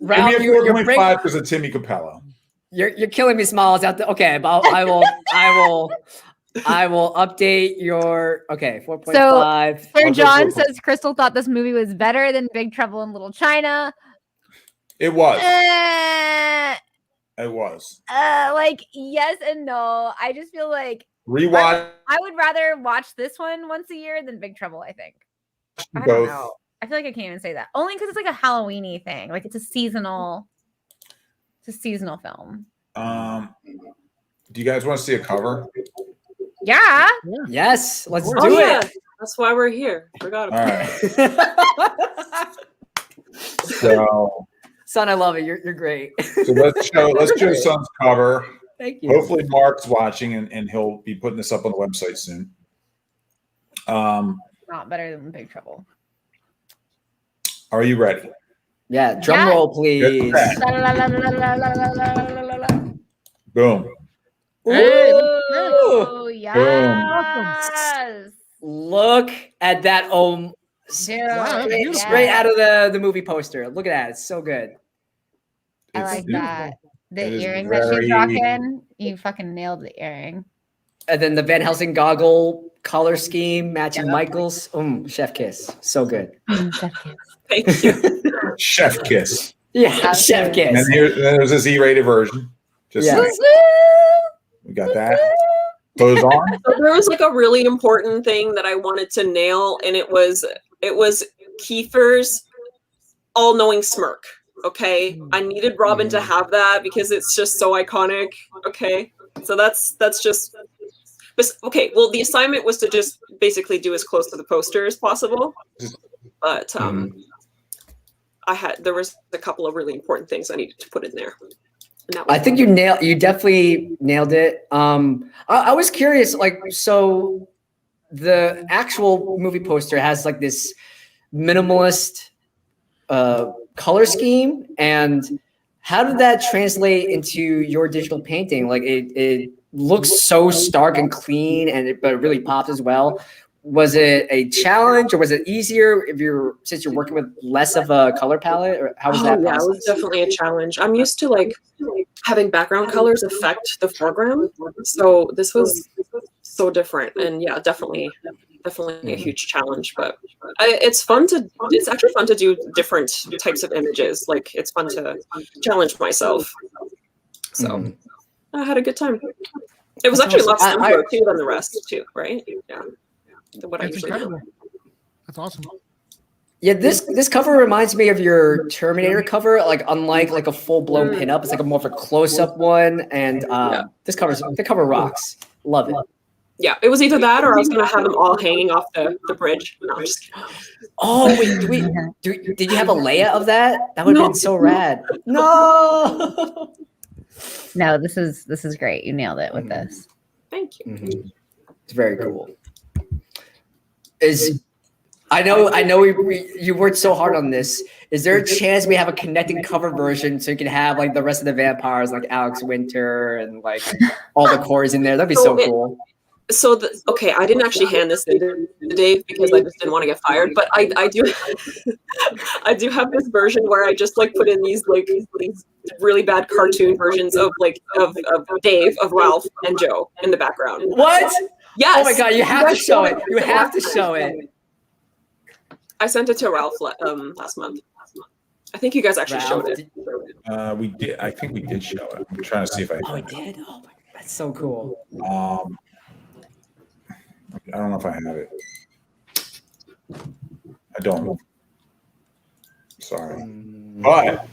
Ralph, Give me a you're 4.5 because of Timmy Capello. you're killing me, Smalls. Out there. Okay, but I will update your 4.5. Sir I'll go John 4.5. says Krystle thought this movie was better than Big Trouble in Little China. It was. Uh, It was. like yes and no. I just feel like Rewatch I would rather watch this one once a year than Big Trouble. I think. I don't both. know. I feel like I can't even say that. Only because it's like a Halloween-y thing. Like it's a seasonal film. Do you guys want to see a cover? Yeah. Yes, let's do Oh yeah, it. that's why we're here. Forgot All about it. right. So Son, I love it. You're great. let's show Son's cover. Thank you. Hopefully Mark's watching and he'll be putting this up on the website soon. Not better than Big Trouble. Are you ready? Yeah, drum Yeah. roll, please. Get La, la, la, la, la, la, la, la, la, la, la. Boom. Hey, Ooh, yes. Look at that. Dude, Wow, yeah. Straight out of the movie poster. Look at that. It's so good. I It's like beautiful. that. It The is earring that very- she's rocking, you fucking nailed the earring. And then the Van Helsing goggle color scheme matching Michael's. Chef kiss. So good. Thank you. Chef kiss. Yeah, chef And kiss. then there's a Z-rated version. Just Yeah. saying. We got that. Goes on. So there was like a really important thing that I wanted to nail, and it was Kiefer's all-knowing smirk. Okay, I needed Robin to have that because it's just so iconic. Okay, so that's just. Okay, well, the assignment was to just basically do as close to the poster as possible, but there was a couple of really important things I needed to put in there. And that was I think you definitely nailed it. I was curious, like, so the actual movie poster has like this minimalist color scheme, and how did that translate into your digital painting? Like it looks so stark and clean, but it really pops as well. Was it a challenge, or was it easier since you're working with less of a color palette, or how was that Yeah, it process? was definitely a challenge. I'm used to like having background colors affect the foreground, so this was so different, and yeah, definitely a huge challenge. But it's actually fun to do different types of images. Like it's fun to challenge myself. So I had a good time. It was actually less simpler too than the rest too, right? Yeah. What I That's usually do. incredible. That's awesome. Yeah, this cover reminds me of your Terminator cover. Like, unlike like a full blown pinup, it's like a more of a close up one. And the cover rocks. Love it. Yeah, it was either that or I was gonna have them all hanging off the bridge. No, I'm just kidding. Oh wait, did you have a layout of that? That would have been so rad. No. No, this is great. You nailed it with this. Thank you. It's very cool. I know you worked so hard on this. Is there a chance we have a connecting cover version so you can have like the rest of the vampires, like Alex Winter and like all the cores in there? That'd be so cool. So okay, I didn't actually hand this in to Dave because I just didn't want to get fired. But I do I do have this version where I just like put in these really bad cartoon versions of Dave, of Ralph and Joe in the background. What? Yes. Oh my God! You have to show it. You have to show it. I sent it to Ralph last month. I think you guys actually showed it. We did. I think we did show it. I'm trying to see if I. Oh, we did. Oh my, that's so cool. I don't know if I have it. I don't. Sorry, but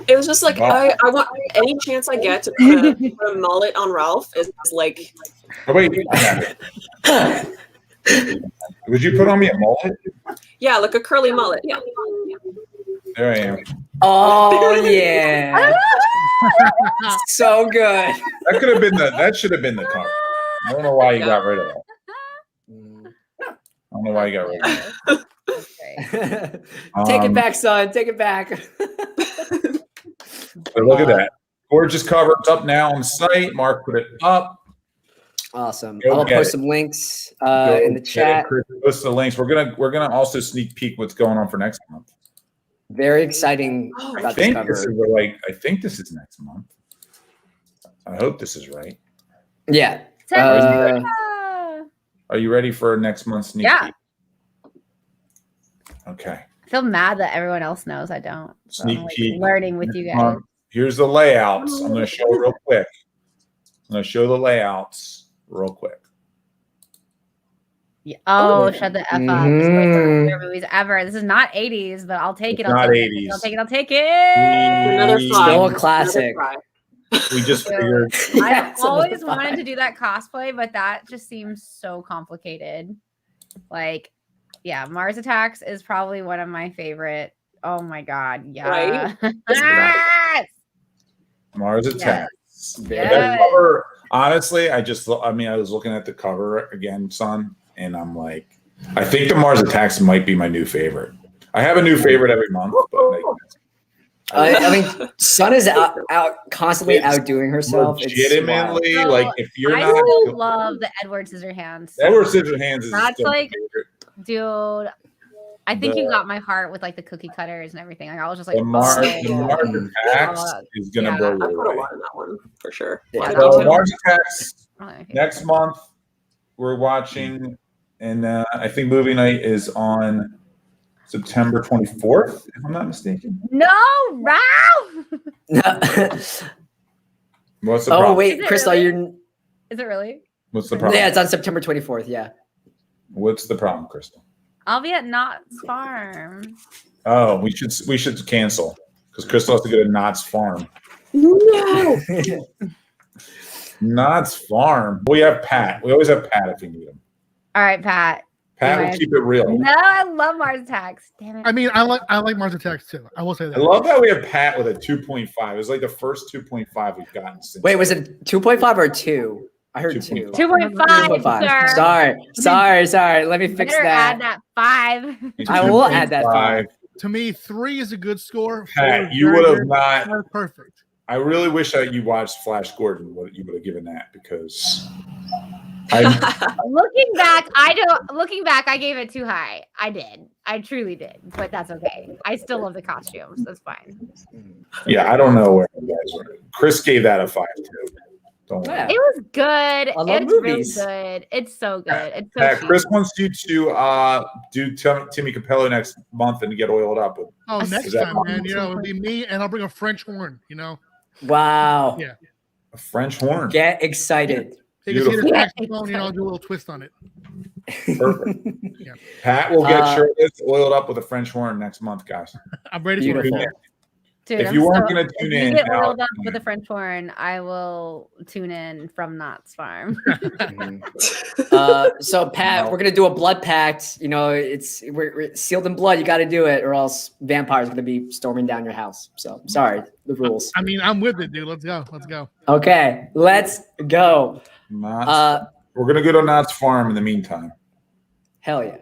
it was just like I want any chance I get to put a mullet on Ralph is like. Oh, wait, I have it. Would you put on me a mullet? Yeah, like a curly mullet. Yeah. There I am. Oh yeah. So good. That could have been that should have been the cover. I don't know why you got rid of that. I don't know why you got rid of that. Take it back, son. Take it back. But look at that. Gorgeous cover. It's up now on the site. Mark put it up. Awesome. Go I'll get post it. some links Go in the get chat. it. Post the links. We're gonna also sneak peek what's going on for next month. Very exciting Oh, about this cover. I think this is next month. I hope this is right. Yeah. Are you ready for next month's sneak Yeah. peek? Okay. I feel mad that everyone else knows I don't. So Sneak I'm like peek. learning with you guys. Here's the layouts. I'm going to show real quick. I'm going to show the layouts real quick. Yeah. Oh, shut the F up. This is one of my favorite movies ever. This is not 80s, but I'll take it. It's not take 80s. it. I'll take it. I'll take it. Another fly. Still a classic. Another We just figured. I've always wanted to do that cosplay, but that just seems so complicated. Like, yeah, Mars Attacks is probably one of my favorite. Oh my God. Yeah. Right? Yes! Mars Attacks. Yes. That cover, honestly, I was looking at the cover again, son, and I'm like, I think the Mars Attacks might be my new favorite. I have a new favorite every month, but like, I mean, Sun is out constantly It's outdoing herself. It's legitimately, wild. like, if you're I not still love the Edward Scissorhands. Edward Scissorhands is That's still my like- favorite. Dude, I think you The- got my heart with like the cookie cutters and everything. Like I was just like, The Mars Oh, Attacks is gonna yeah. blow I you put a away. lot in that one for sure. Yeah. I So do too. Mars Attacks Oh, okay. next month we're watching, and I think movie night is on September 24th, if I'm not mistaken. No, Ralph. What's the Oh problem? wait, Is it Krystle, really? you're Is it really? What's the problem? yeah, it's on September 24th. Yeah. What's the problem, Krystle? I'll be at Knott's Farm. Oh, we should cancel because Krystle has to go to Knott's Farm. No. Knott's Farm. We have Pat. We always have Pat if you need him. All right, Pat. Pat will Right. keep it real. No, I love Mars Attacks. Damn it. I mean, I like Mars Attacks too. I will say that. I love that we have Pat with a 2.5. It was like the first 2.5 we've gotten since. Wait, was it 2.5 or 2? I heard 2. 2.5. 2.5, sir. Sorry. Let me fix Better that. add that 5. I will add that 5. To me, 3 is a good score. 4 Pat, is you very would have good. not. 4 is perfect. I really wish that you watched Flash Gordon. What you would have given that because Looking back, I gave it too high. I did. I truly did. But that's okay. I still love the costumes. That's fine. yeah, I don't know where you guys were. Chris gave that a 5 too. Don't worry. Yeah. It was good. love It's movies. really good. It's so good. It's so Pat, cheap. Chris wants you to do Timmy Capello next month and get oiled up with. Oh, next Is that time, man. You know, it'll be me, and I'll bring a French horn. You know, Wow. Yeah. A French horn. Get excited. you can see the Beautiful. saxophone. You know, I'll do a little twist on it. Perfect. Yeah. Pat will get shirtless, oiled up with a French horn next month, guys. I'm ready for Beautiful. it. Dude, If I'm you weren't so- gonna if tune you in, get now oiled up you with a can. French horn, I will tune in from Knott's Farm. So Pat, we're gonna do a blood pact. You know, we're sealed in blood. You got to do it, or else vampires gonna be storming down your house. So sorry, the rules. I mean, I'm with it, dude. Let's go. Let's go. Okay, let's go. We're gonna go to Knott's Farm in the meantime. Hell yeah.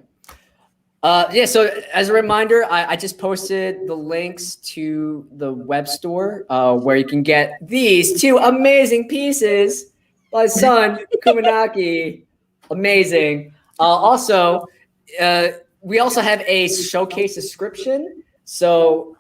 Yeah, so as a reminder, I just posted the links to the web store where you can get these 2 amazing pieces my son, Khamunaki. Amazing. Also, we also have a showcase description. So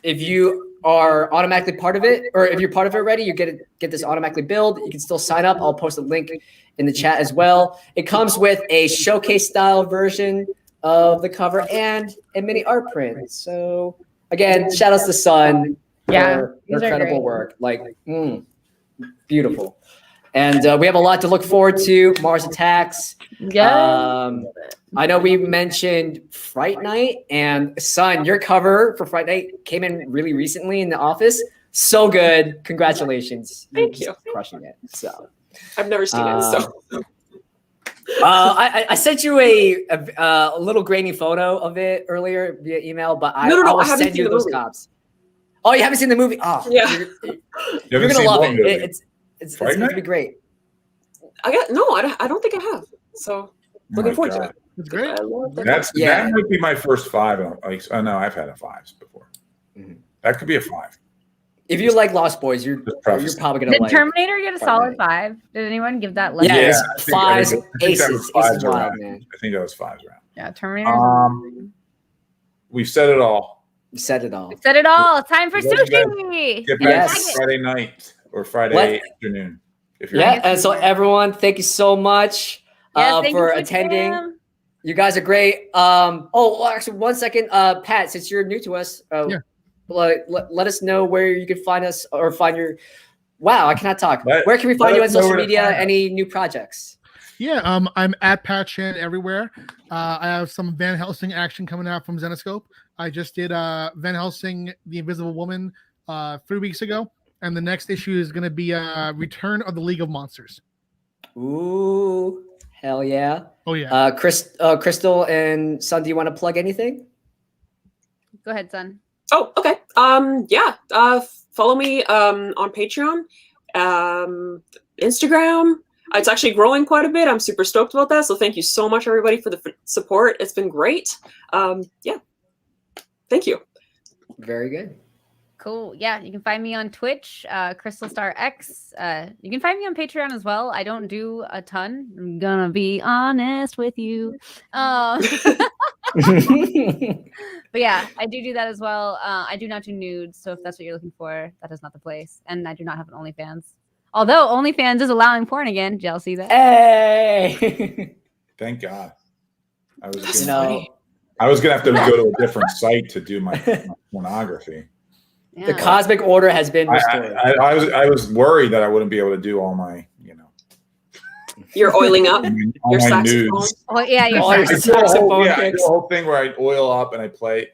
if you are automatically part of it, or if you're part of it already, you get this automatically billed. You can still sign up. I'll post a link in the chat as well. It comes with a showcase style version of the cover and a mini art print. So again, shout outs to Sun. Yeah, for these are incredible great. work. Like, beautiful. And we have a lot to look forward to. Mars Attacks. Yeah. I know we mentioned Fright Night, and Son, your cover for Fright Night came in really recently in the office. So good. Congratulations. Thank You're you. just crushing it. So I've never seen it, so I sent you a little grainy photo of it earlier via email, but I will I haven't send seen you the those movie. cops. Oh, you haven't seen the movie? Oh, Yeah. you're haven't gonna seen love what it. movie? It's Fright gonna Night? be great. I don't think I have. So looking My forward to God. it. It's great. I love that. That might be my first 5. Like, oh no, I've had a 5s before. Mhm. That could be a 5. If you like Lost Boys, you're probably gonna Did like. Terminator get a Fright solid Night. 5? Did anyone give that? Yeah, Yeah, it's I think- I fives, think- I think that was aces. fives Aces around. wild, man. I think that was 5s round. Yeah, Terminator. We've said it all. You said it all. Said it all. Time for Let you guys sushi. Get back Yes. Friday night or Friday Let- afternoon. If you're Yeah, and so everyone, thank you so much Yes, thank for you, attending. Sam. You guys are great. Well, actually, 1 second, Pat, since you're new to us, Yeah. let us know where you can find us or find your. Wow, I cannot talk. Let- Where can we find let you on us know social where to media? find us. Any new projects? Yeah, I'm at Pat Chan everywhere. I have some Van Helsing action coming out from Zenoscope. I just did Van Helsing, The Invisible Woman, 3 weeks ago, and the next issue is going to be Return of the League of Monsters. Ooh, hell yeah. Oh yeah. Krystle and Son, do you want to plug anything? Go ahead, son. Oh, okay. Yeah. Follow me on Patreon, Instagram. It's actually growing quite a bit. I'm super stoked about that. So thank you so much, everybody, for the support. It's been great. Yeah. Thank you. Very good. Cool. Yeah, you can find me on Twitch, Krystle Starr X. You can find me on Patreon as well. I don't do a ton. I'm gonna be honest with you. But yeah, I do that as well. I do not do nudes, so if that's what you're looking for, that is not the place. And I do not have an OnlyFans. Although OnlyFans is allowing porn again. Did y'all see that? Hey. Thank God. I was That's gonna, funny. I was gonna have to go to a different site to do my pornography. Yeah. The cosmic order has been restored. I was worried that I wouldn't be able to do all my, You're oiling up all your my saxophone. nudes. Oh yeah, you're Oh, I your sorry. do a whole, saxophone yeah, I do kicks. a whole thing where I oil up and I play.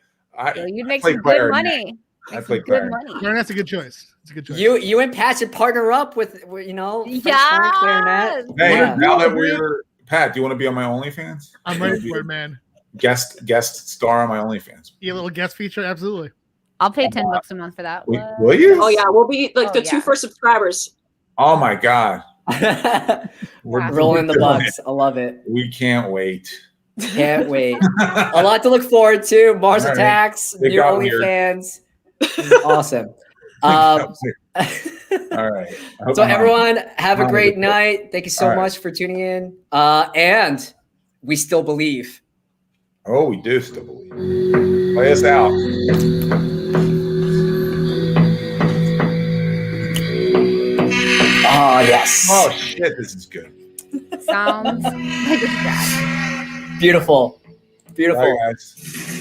So you'd I make play some good clarinet. money. I Make play some good clarinet. money. That's a good choice. It's a good choice. You and Pat should partner up with French horn, Yes! clarinet. Hey, Yeah. now that What is- we're Pat, do you want to be on my OnlyFans? I'm ready for it, man. Guest star on my OnlyFans. Yeah, a little guest feature, absolutely. I'll pay $10 a month for that. What? Will you? Oh yeah, we'll be like Oh, the two yeah. first subscribers. Oh my God. Wow. Rolling the doing bucks. I love it. it. We can't wait. Can't wait. A lot to look forward to. Mars All right. Attacks, It new got weird. OnlyFans. Awesome. All right. I hope So I'm on. everyone, have a I'm great on. night. Thank you so All right. much for tuning in. And we still believe. Oh, we do still believe. Play us out. Oh yes. Oh shit, this is good. Sounds like a track. Beautiful. Beautiful. Bye, guys.